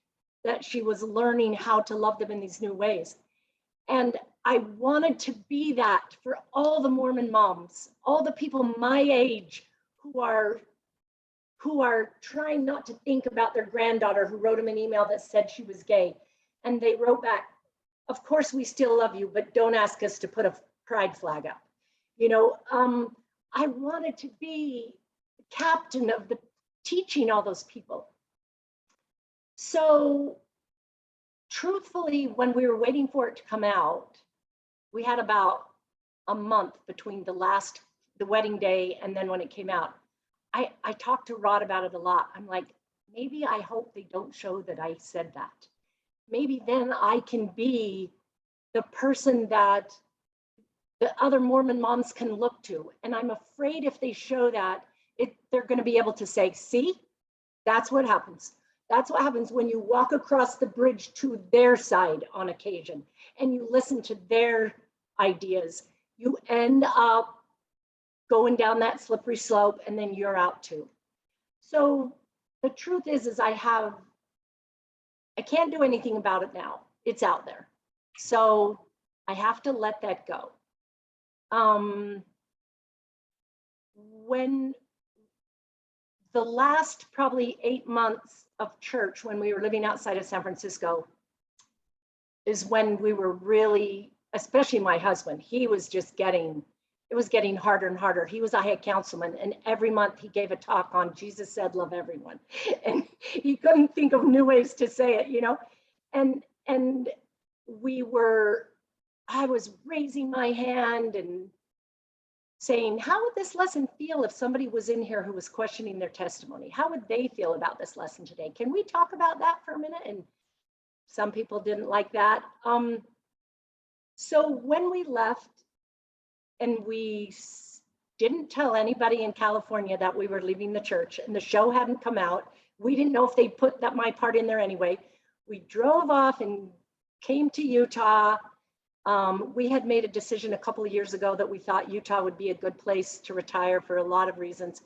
that she was learning how to love them in these new ways. And I wanted to be that for all the Mormon moms, all the people my age who are trying not to think about their granddaughter who wrote them an email that said she was gay. And they wrote back, of course we still love you, but don't ask us to put a pride flag up. You know, I wanted to be the captain of the teaching all those people. So truthfully, when we were waiting for it to come out, we had about a month between the wedding day and then when it came out. I talked to Rod about it a lot. I'm like, maybe I hope they don't show that I said that. Maybe then I can be the person that the other Mormon moms can look to. And I'm afraid if they show that, they're going to be able to say, see, that's what happens. That's what happens when you walk across the bridge to their side on occasion and you listen to their ideas. You end up going down that slippery slope and then you're out too. So the truth is I can't do anything about it now. It's out there. So I have to let that go. When the last probably 8 months of church, when we were living outside of San Francisco, is when we were really, especially my husband, it was getting harder and harder. He was a head councilman, and every month he gave a talk on Jesus said, love everyone. And he couldn't think of new ways to say it, you know? And I was raising my hand and saying, how would this lesson feel if somebody was in here who was questioning their testimony? How would they feel about this lesson today? Can we talk about that for a minute? And some people didn't like that. So when we left, and we didn't tell anybody in California that we were leaving the church, and the show hadn't come out. We didn't know if they put my part in there anyway. We drove off and came to Utah. We had made a decision a couple of years ago that we thought Utah would be a good place to retire for a lot of reasons.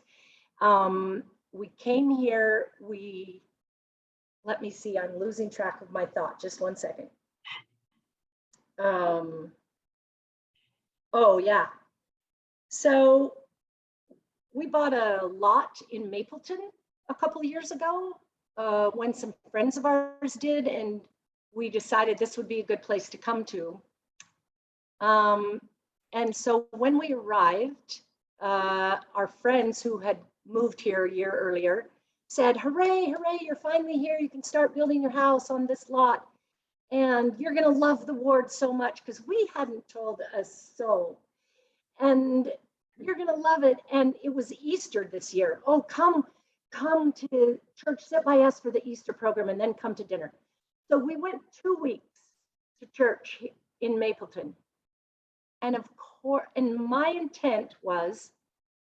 We came here, let me see, I'm losing track of my thought, just one second. Oh yeah. So we bought a lot in Mapleton a couple of years ago when some friends of ours did, and we decided this would be a good place to come to. And so when we arrived, our friends who had moved here a year earlier said, hooray, hooray, you're finally here. You can start building your house on this lot. And you're going to love the ward so much, because we hadn't told a soul. And you're going to love it. And it was Easter this year. Oh, come to church, sit by us for the Easter program, and then come to dinner. So we went 2 weeks to church in Mapleton. And of course, and my intent was,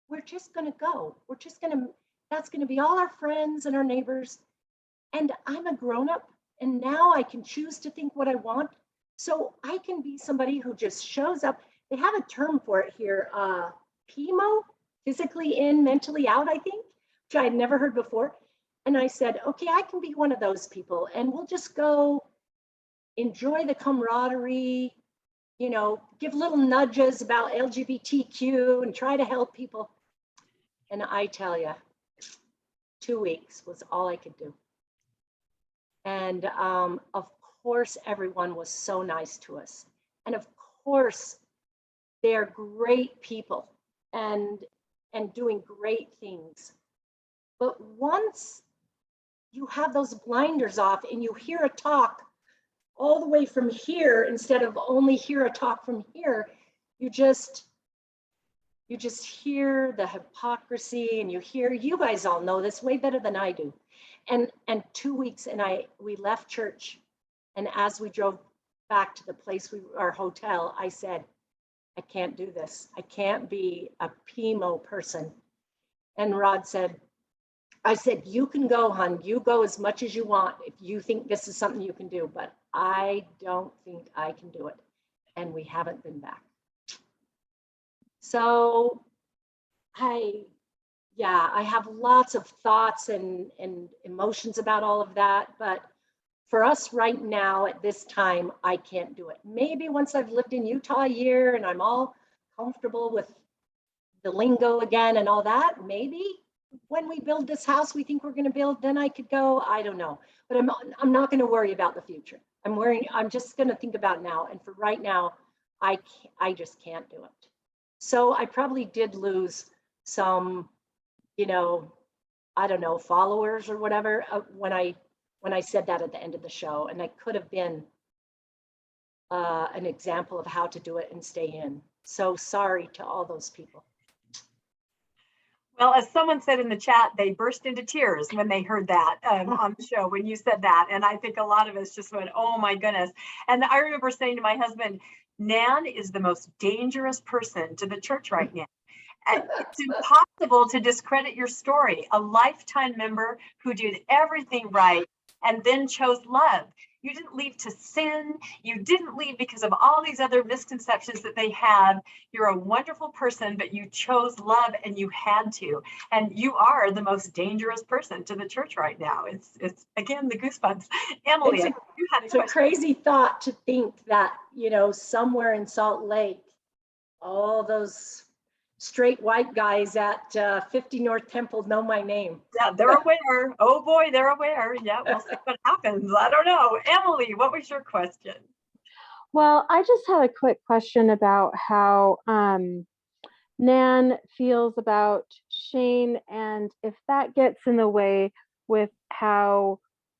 we're just going to go. That's going to be all our friends and our neighbors. And I'm a grown-up. And now I can choose to think what I want. So I can be somebody who just shows up. They have a term for it here, PMO, physically in, mentally out, I think, which I had never heard before. And I said, okay, I can be one of those people, and we'll just go enjoy the camaraderie, you know, give little nudges about LGBTQ and try to help people. And I tell you, 2 weeks was all I could do. And of course, everyone was so nice to us. And of course, they're great people and doing great things. But once you have those blinders off and you hear a talk all the way from here, instead of only hear a talk from here, you just hear the hypocrisy, and you guys all know this way better than I do. And 2 weeks, and we left church, and as we drove back to the place our hotel, I said, I can't do this. I can't be a PMO person. And Rod said, I said, you can go, hon. You go as much as you want if you think this is something you can do, but I don't think I can do it. And we haven't been back. So I have lots of thoughts and emotions about all of that, but for us right now at this time, I can't do it. Maybe once I've lived in Utah a year and I'm all comfortable with the lingo again and all that, maybe when we build this house we think we're going to build, then I could go. I don't know, but I'm not going to worry about the future. I'm just going to think about now. And for right now, I just can't do it. So I probably did lose some, I don't know, followers or whatever when I said that at the end of the show, and I could have been an example of how to do it and stay in. So sorry to all those people. Well, as someone said in the chat, they burst into tears when they heard that on the show, when you said that. And I think a lot of us just went, oh my goodness. And I remember saying to my husband, Nan is the most dangerous person to the church right now. And it's impossible to discredit your story. A lifetime member who did everything right and then chose love. You didn't leave to sin. You didn't leave because of all these other misconceptions that they have. You're a wonderful person, but you chose love and you had to. And you are the most dangerous person to the church right now. It's again, the goosebumps. Emily, you had it's a crazy thought to think that, somewhere in Salt Lake, all those straight white guys at 50 North Temple know my name. Yeah, they're aware. Oh boy, they're aware. Yeah, we'll see what happens. I don't know. Emily, what was your question? Well, I just had a quick question about how Nan feels about Shane and if that gets in the way with how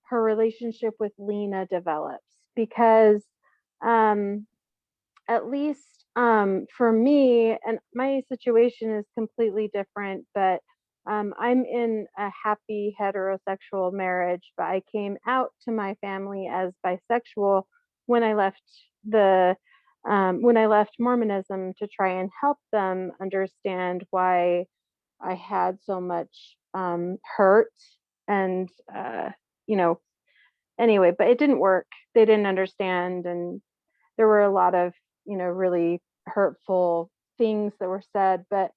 her relationship with Lena develops. Because at least for me, and my situation is completely different, but I'm in a happy heterosexual marriage, but I came out to my family as bisexual when I left Mormonism to try and help them understand why I had so much hurt and anyway, but it didn't work. They didn't understand, and there were a lot of really hurtful things that were said, but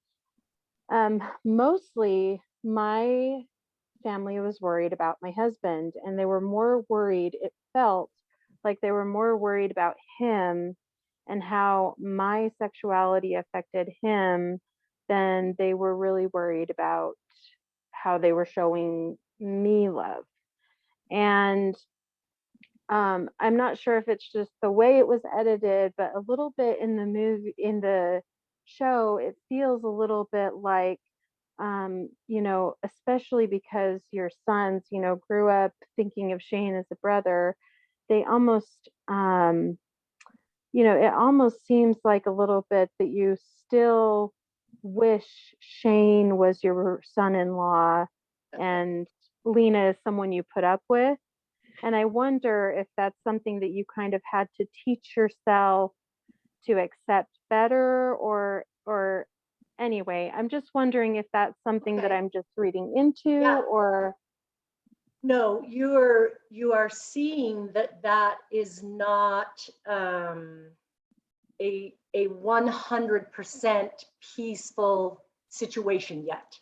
mostly my family was worried about my husband, and they were more worried, it felt like they were more worried about him and how my sexuality affected him than they were really worried about how they were showing me love. And I'm not sure if it's just the way it was edited, but a little bit in the show, it feels a little bit like, especially because your sons, grew up thinking of Shane as a brother, they almost, it almost seems like a little bit that you still wish Shane was your son-in-law and Lena is someone you put up with. And I wonder if that's something that you kind of had to teach yourself to accept better, or anyway, I'm just wondering if that's something that I'm just reading into. Yeah. Or no, you are seeing that is not a 100% peaceful situation yet.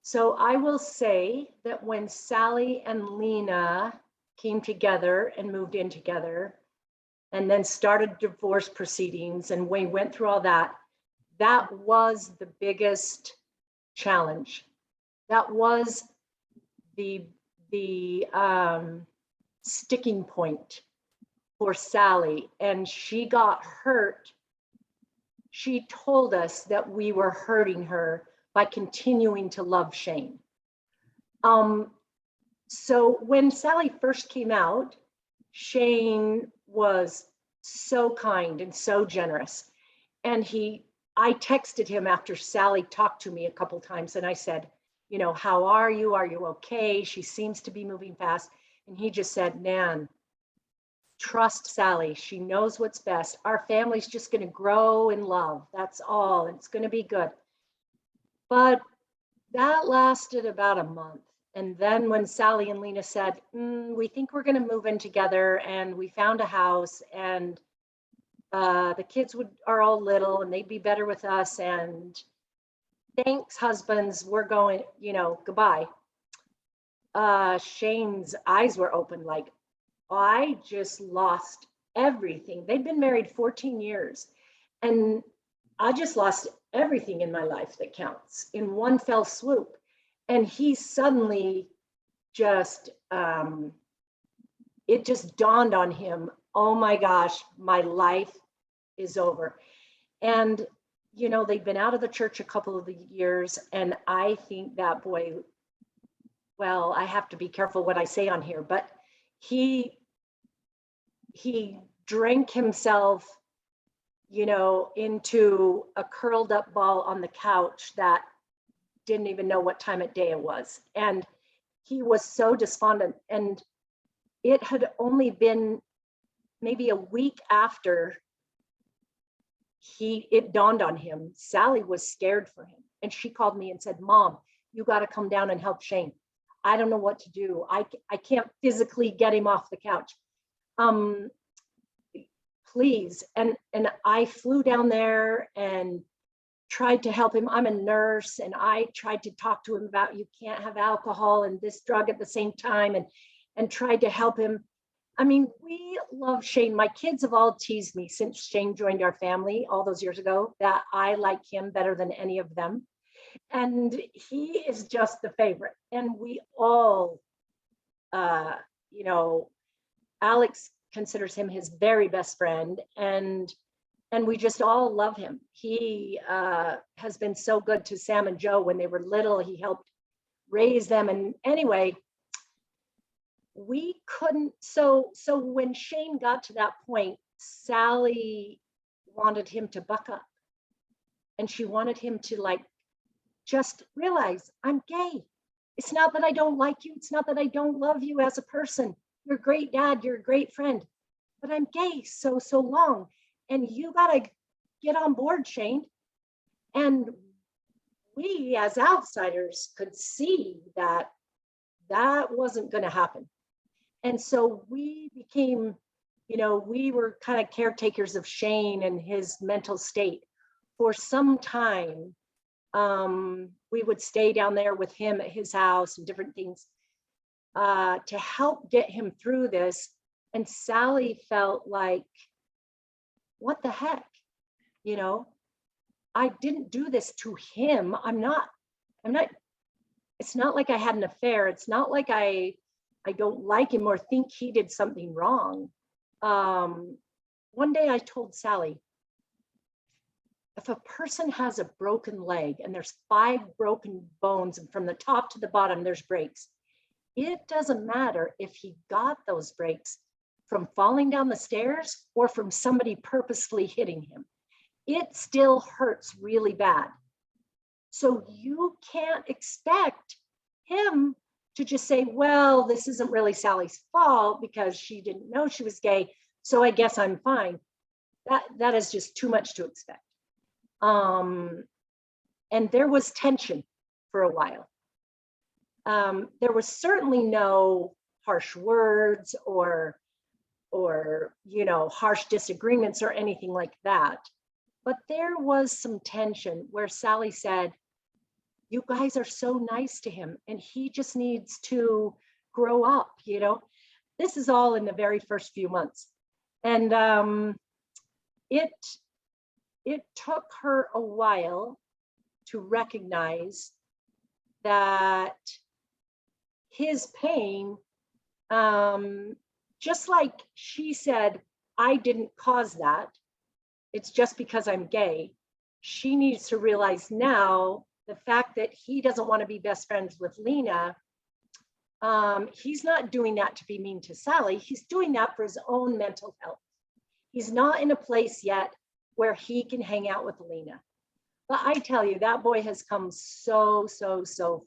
So I will say that when Sally and Lena came together and moved in together and then started divorce proceedings and we went through all that, that was the biggest challenge. That was the sticking point for Sally, and she got hurt. She told us that we were hurting her by continuing to love Shane. So when Sally first came out, Shane was so kind and so generous. And I texted him after Sally talked to me a couple times and I said, how are you? Are you okay? She seems to be moving fast. And he just said, Nan, trust Sally. She knows what's best. Our family's just going to grow in love. That's all. It's going to be good. But that lasted about a month. And then when Sally and Lena said, we think we're going to move in together, and we found a house, and the kids are all little and they'd be better with us, and thanks husbands, we're going, goodbye. Shane's eyes were open, like, I just lost everything. They'd been married 14 years, and I just lost everything in my life that counts in one fell swoop. And he suddenly just, it just dawned on him, oh my gosh, my life is over. And, they've been out of the church a couple of years, and I think that boy, well, I have to be careful what I say on here, but he drank himself, into a curled up ball on the couch that didn't even know what time of day it was. And he was so despondent. And it had only been maybe a week after it dawned on him, Sally was scared for him. And she called me and said, Mom, you got to come down and help Shane. I don't know what to do. I can't physically get him off the couch. Please. And I flew down there and tried to help him. I'm a nurse, and I tried to talk to him about you can't have alcohol and this drug at the same time, and tried to help him. I mean, we love Shane. My kids have all teased me since Shane joined our family all those years ago that I like him better than any of them. And he is just the favorite. And we all, Alex considers him his very best friend, and we just all love him. He has been so good to Sam and Joe when they were little. He helped raise them. And anyway, we couldn't, so when Shane got to that point, Sally wanted him to buck up, and she wanted him to just realize, I'm gay. It's not that I don't like you. It's not that I don't love you as a person. You're a great dad. You're a great friend, but I'm gay so long. And you got to get on board, Shane. And we as outsiders could see that wasn't going to happen. And so we became, we were kind of caretakers of Shane and his mental state for some time. We would stay down there with him at his house and different things to help get him through this. And Sally felt like, what the heck? I didn't do this to him. I'm not, it's not like I had an affair. It's not like I don't like him or think he did something wrong. One day I told Sally, if a person has a broken leg and there's 5 broken bones, and from the top to the bottom, there's breaks, it doesn't matter if he got those breaks from falling down the stairs or from somebody purposefully hitting him. It still hurts really bad. So you can't expect him to just say, well, this isn't really Sally's fault because she didn't know she was gay, so I guess I'm fine. That is just too much to expect. And there was tension for a while. There was certainly no harsh words or harsh disagreements or anything like that. But there was some tension where Sally said, you guys are so nice to him and he just needs to grow up, This is all in the very first few months. And it took her a while to recognize that his pain, just like she said, I didn't cause that, it's just because I'm gay. She needs to realize now the fact that he doesn't want to be best friends with Lena. He's not doing that to be mean to Sally. He's doing that for his own mental health. He's not in a place yet where he can hang out with Lena. But I tell you, that boy has come so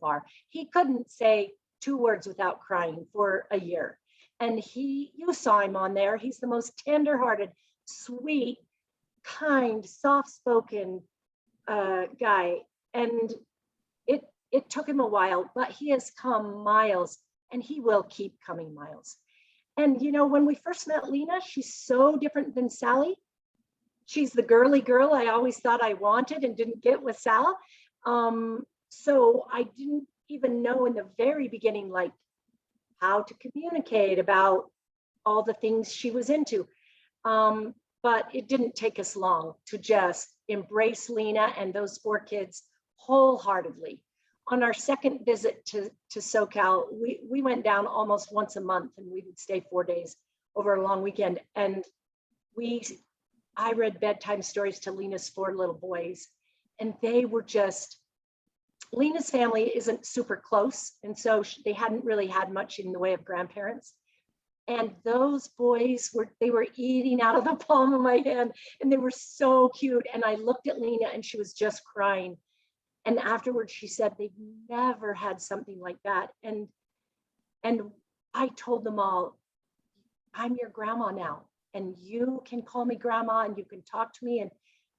far. He couldn't say 2 words without crying for a year. And you saw him on there. He's the most tenderhearted, sweet, kind, soft-spoken guy. And it took him a while, but he has come miles, and he will keep coming miles. And when we first met Lena, she's so different than Sally. She's the girly girl I always thought I wanted and didn't get with Sal. So I didn't even know in the very beginning, like, how to communicate about all the things she was into. But it didn't take us long to just embrace Lena and those 4 kids wholeheartedly. On our second visit to SoCal, we went down almost once a month, and we would stay 4 days over a long weekend. And I read bedtime stories to Lena's 4 little boys, and they were just, Lena's family isn't super close. And so they hadn't really had much in the way of grandparents. And those boys they were eating out of the palm of my hand, and they were so cute. And I looked at Lena, and she was just crying. And afterwards she said they've never had something like that. And I told them all, I'm your grandma now, and you can call me grandma, and you can talk to me. And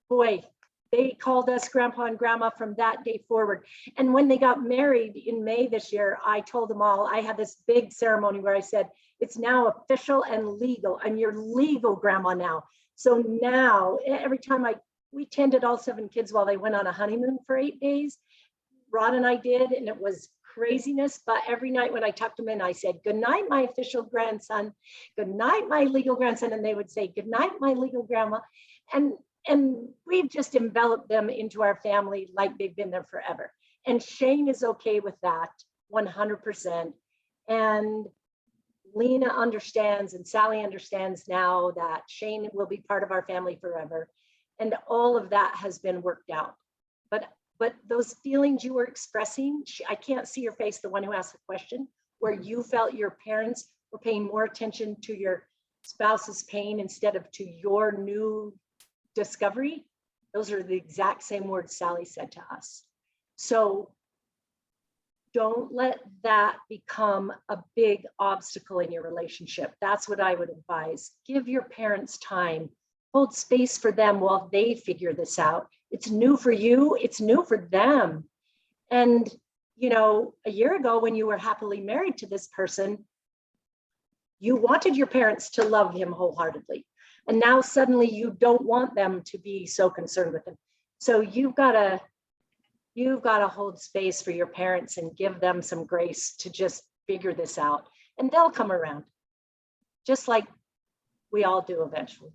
boy, they called us grandpa and grandma from that day forward. And when they got married in May this year, I told them all, I had this big ceremony where I said, it's now official and legal. I'm your legal grandma now. So now every time we tended all 7 kids while they went on a honeymoon for 8 days. Rod and I did, and it was craziness. But every night when I tucked them in, I said, good night, my official grandson. Good night, my legal grandson. And they would say, good night, my legal grandma. And we've just enveloped them into our family like they've been there forever. And Shane is okay with that 100%. And Lena understands, and Sally understands now that Shane will be part of our family forever. And all of that has been worked out. But those feelings you were expressing, I can't see your face, the one who asked the question, where you felt your parents were paying more attention to your spouse's pain instead of to your new discovery. Those are the exact same words Sally said to us. So don't let that become a big obstacle in your relationship. That's what I would advise. Give your parents time. Hold space for them while they figure this out. It's new for you. It's new for them. And, a year ago when you were happily married to this person, you wanted your parents to love him wholeheartedly. And now suddenly you don't want them to be so concerned with him. So you've got to hold space for your parents and give them some grace to just figure this out. And they'll come around, just like we all do eventually.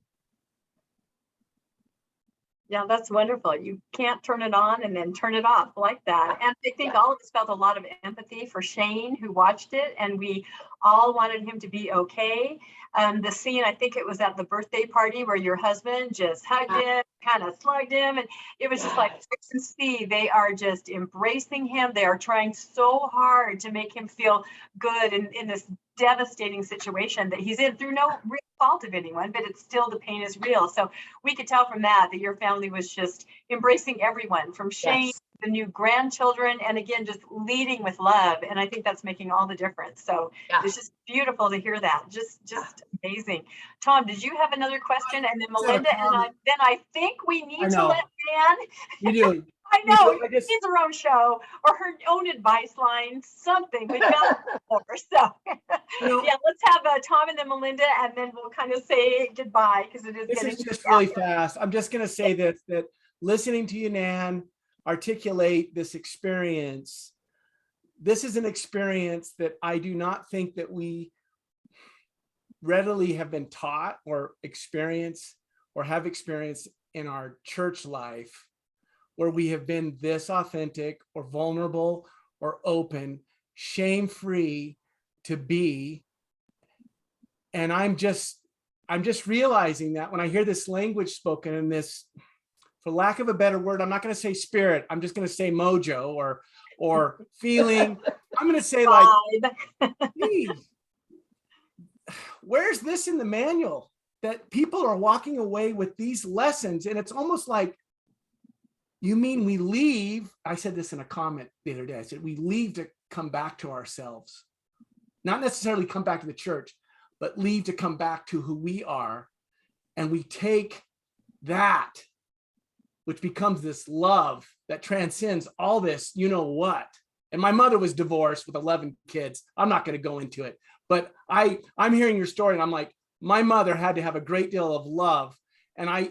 Yeah, that's wonderful. You can't turn it on and then turn it off like that. And I think all of us felt a lot of empathy for Shane, who watched it, and we all wanted him to be okay. The scene, I think it was at the birthday party where your husband just hugged him, kind of slugged him, and it was just like Fix and See. They are just embracing him. They are trying so hard to make him feel good in this devastating situation that he's in through no real fault of anyone, but it's still, the pain is real. So we could tell from that your family was just embracing everyone, from Shane, the new grandchildren, and again, just leading with love. And I think that's making all the difference. So it's just beautiful to hear that. Just amazing. Tom, did you have another question? And then Melinda, and I think we need to let Nan. You do. I know, she needs her own show or her own advice line, something. We've got more. So yeah, let's have Tom and then Melinda, and then we'll kind of say goodbye, because it is This getting is just really fast. I'm just going to say this, that listening to you, Nan, articulate this experience. This is an experience that I do not think that we readily have been taught or experience or have experienced in our church life, where we have been this authentic or vulnerable or open, shame-free to be. And I'm just realizing that when I hear this language spoken in this, for lack of a better word, I'm not going to say spirit, I'm just going to say mojo or feeling. I'm going to say like, geez, where's this in the manual that people are walking away with these lessons? And it's almost like, you mean we leave? I said this in a comment the other day. I said, we leave to come back to ourselves, not necessarily come back to the church, but leave to come back to who we are. And we take that, which becomes this love that transcends all this, you know what? And my mother was divorced with 11 kids. I'm not going to go into it, but I'm hearing your story and I'm like, my mother had to have a great deal of love. And I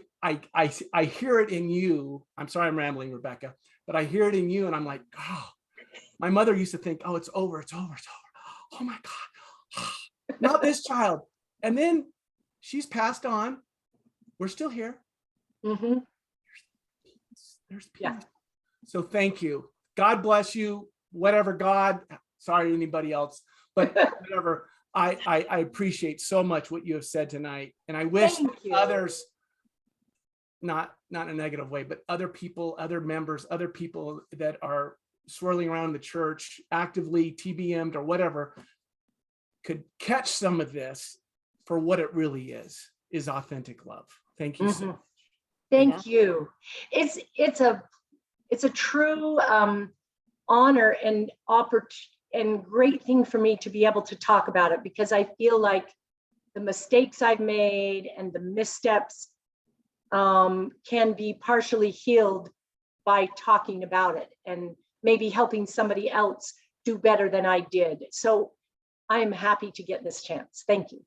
hear it in you. I'm sorry, I'm rambling, Rebecca, but I hear it in you. And I'm like, oh, my mother used to think, oh, it's over, it's over, it's over. Oh my God, not this child. And then she's passed on. We're still here. Mhm. There's peace. Yeah. So thank you. God bless you. Whatever God, sorry anybody else, but whatever. I appreciate so much what you have said tonight. And I wish Thank you. others, not in a negative way, but other people, other members, other people that are swirling around the church, actively TBM'd or whatever, could catch some of this for what it really is authentic love. Thank you so much. Thank you. It's a true honor and and great thing for me to be able to talk about it, because I feel like the mistakes I've made and the missteps can be partially healed by talking about it and maybe helping somebody else do better than I did. So I'm happy to get this chance. Thank you.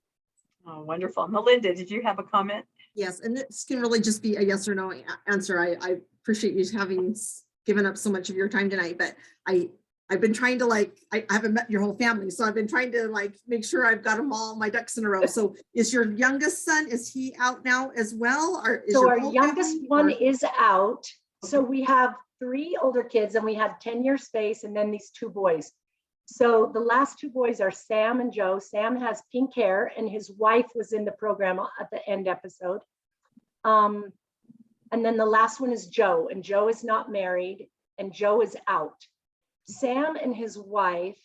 Oh, wonderful. Melinda, did you have a comment? Yes, and this can really just be a yes or no answer. I appreciate you having given up so much of your time tonight, but I've been trying to I haven't met your whole family, so I've been trying to make sure I've got them all, my ducks in a row. So is your youngest son, is he out now as well? Or is So your our whole youngest family, one or- is out. So we have 3 older kids and we had 10-year space and then these 2 boys. So the last 2 boys are Sam and Joe. Sam has pink hair and his wife was in the program at the end episode. And then the last one is Joe, and Joe is not married and Joe is out. Sam and his wife,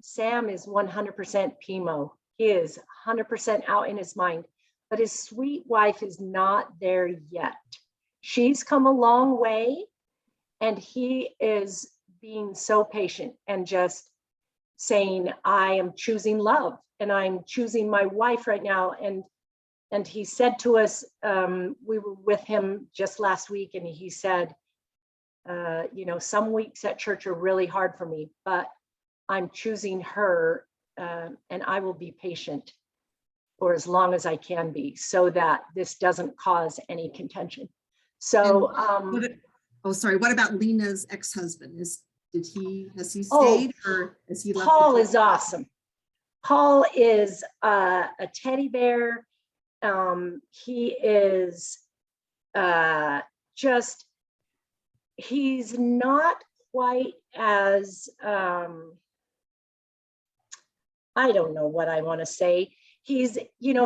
Sam is 100% chemo. He is 100% out in his mind, but his sweet wife is not there yet. She's come a long way and he is being so patient and just saying, I am choosing love and I'm choosing my wife right now. And he said to us, we were with him just last week and he said, some weeks at church are really hard for me, but I'm choosing her and I will be patient for as long as I can be so that this doesn't cause any contention. So, sorry, what about Lena's ex-husband? Has he Oh, stayed or has he left? Paul is awesome. Paul is a teddy bear. He is he's not quite as, I don't know what I want to say. He's,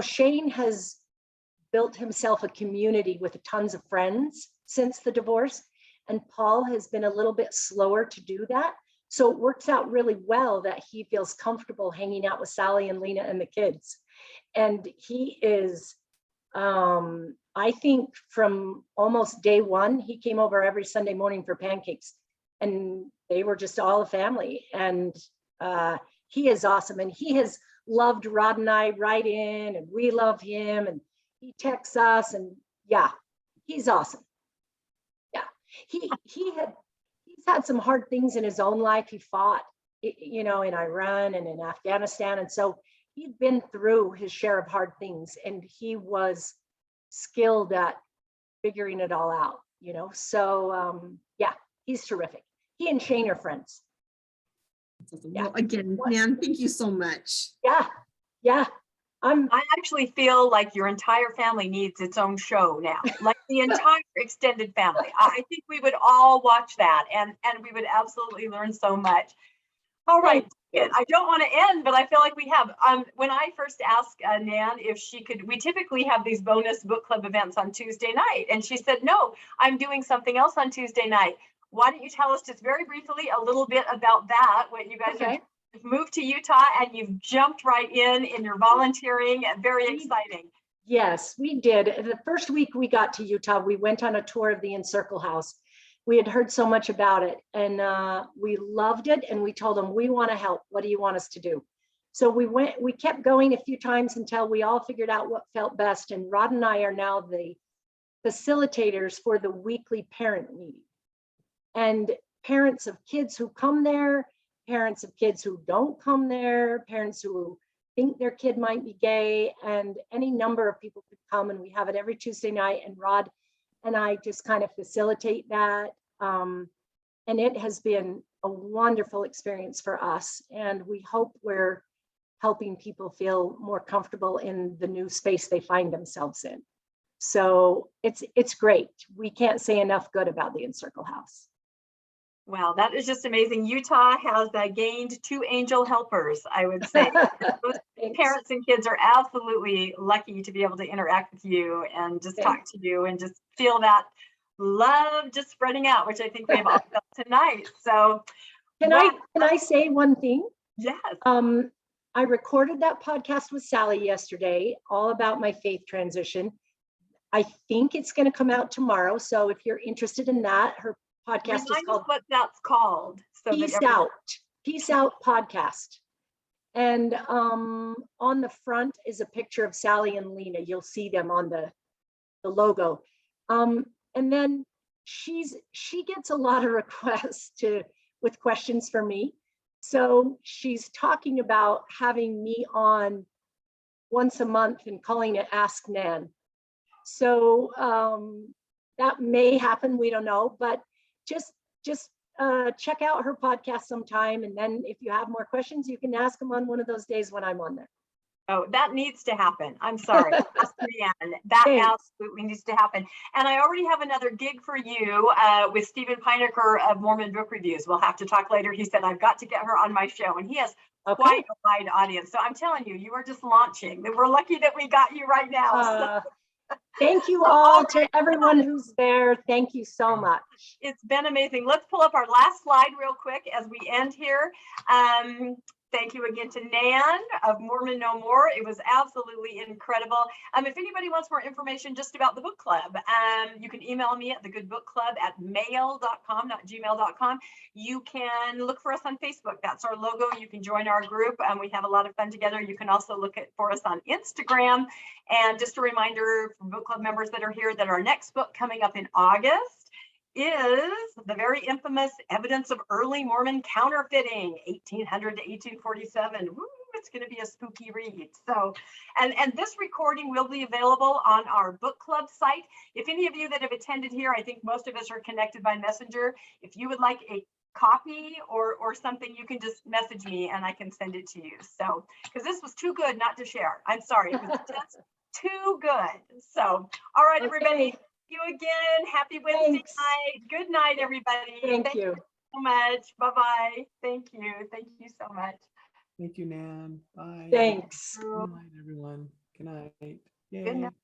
Shane has built himself a community with tons of friends since the divorce, and Paul has been a little bit slower to do that. So it works out really well that he feels comfortable hanging out with Sally and Lena and the kids. And he is, I think from almost day one, he came over every Sunday morning for pancakes and they were just all a family. And he is awesome. And he has loved Rod and I right in, and we love him, and he texts us, and yeah, he's awesome. Yeah, he's had some hard things in his own life. He fought, in Iran and in Afghanistan. And so he'd been through his share of hard things and he was skilled at figuring it all out, So yeah, he's terrific. He and Shane are friends. Well, again, Nan, thank you so much. Yeah. I actually feel like your entire family needs its own show now, like the entire extended family. I think we would all watch that and we would absolutely learn so much. All right, I don't want to end, but I feel like we have. When I first asked Nan if she could, we typically have these bonus book club events on Tuesday night, and she said, no, I'm doing something else on Tuesday night. Why don't you tell us just very briefly a little bit about that, what you guys have moved to Utah and you've jumped right in your volunteering. Very exciting. Yes, we did. The first week we got to Utah, we went on a tour of the Encircle House. We had heard so much about it and we loved it. And we told them, we want to help. What do you want us to do? So we kept going a few times until we all figured out what felt best. And Rod and I are now the facilitators for the weekly parent meeting. And parents of kids who come there, parents of kids who don't come there, parents who think their kid might be gay, and any number of people could come, and we have it every Tuesday night, and Rod and I just kind of facilitate that. And it has been a wonderful experience for us, and we hope we're helping people feel more comfortable in the new space they find themselves in. So it's great. We can't say enough good about the Encircle House. Wow, that is just amazing. Utah has gained 2 angel helpers, I would say. Those Thanks. parents and kids are absolutely lucky to be able to interact with you and just talk to you and just feel that love just spreading out, which I think we have all felt tonight. So Can I say one thing? yes. I recorded that podcast with Sally yesterday, all about my faith transition. I think it's going to come out tomorrow. So if you're interested in that, her podcast is Remind us called what that's called. So that Peace everyone- Out. Peace Out Podcast. And on the front is a picture of Sally and Lena. You'll see them on the logo. And then she gets a lot of requests with questions for me. So she's talking about having me on once a month and calling it Ask Nan. So that may happen, we don't know, but just check out her podcast sometime. And then if you have more questions, you can ask them on one of those days when I'm on there. Oh, that needs to happen. I'm sorry. Ask Nan. That Thanks. absolutely needs to happen. And I already have another gig for you with Stephen Pinecker of Mormon Book Reviews. We'll have to talk later. He said, I've got to get her on my show. And he has quite a wide audience. So I'm telling you, you are just launching. We're lucky that we got you right now. Thank you all to everyone who's there. Thank you so much. It's been amazing. Let's pull up our last slide real quick as we end here. Thank you again to Nan of Mormon No More. It was absolutely incredible. If anybody wants more information just about the book club, you can email me at thegoodbookclub@mail.com, not gmail.com. You can look for us on Facebook. That's our logo. You can join our group. We have a lot of fun together. You can also look for us on Instagram. And just a reminder for book club members that are here that our next book coming up in August is the very infamous Evidence of Early Mormon Counterfeiting, 1800 to 1847. Woo, it's going to be a spooky read. So, and this recording will be available on our book club site. If any of you that have attended here, I think most of us are connected by Messenger. If you would like a copy or something, you can just message me and I can send it to you. So, because this was too good not to share. I'm sorry, it was just too good. So, all right, everybody. You again. Happy Wednesday night. Good night, everybody. Thank you so much. Bye-bye. Thank you. Thank you so much. Thank you, Nan. Bye. Thanks. Good night, everyone. Good night. Yay. Good night.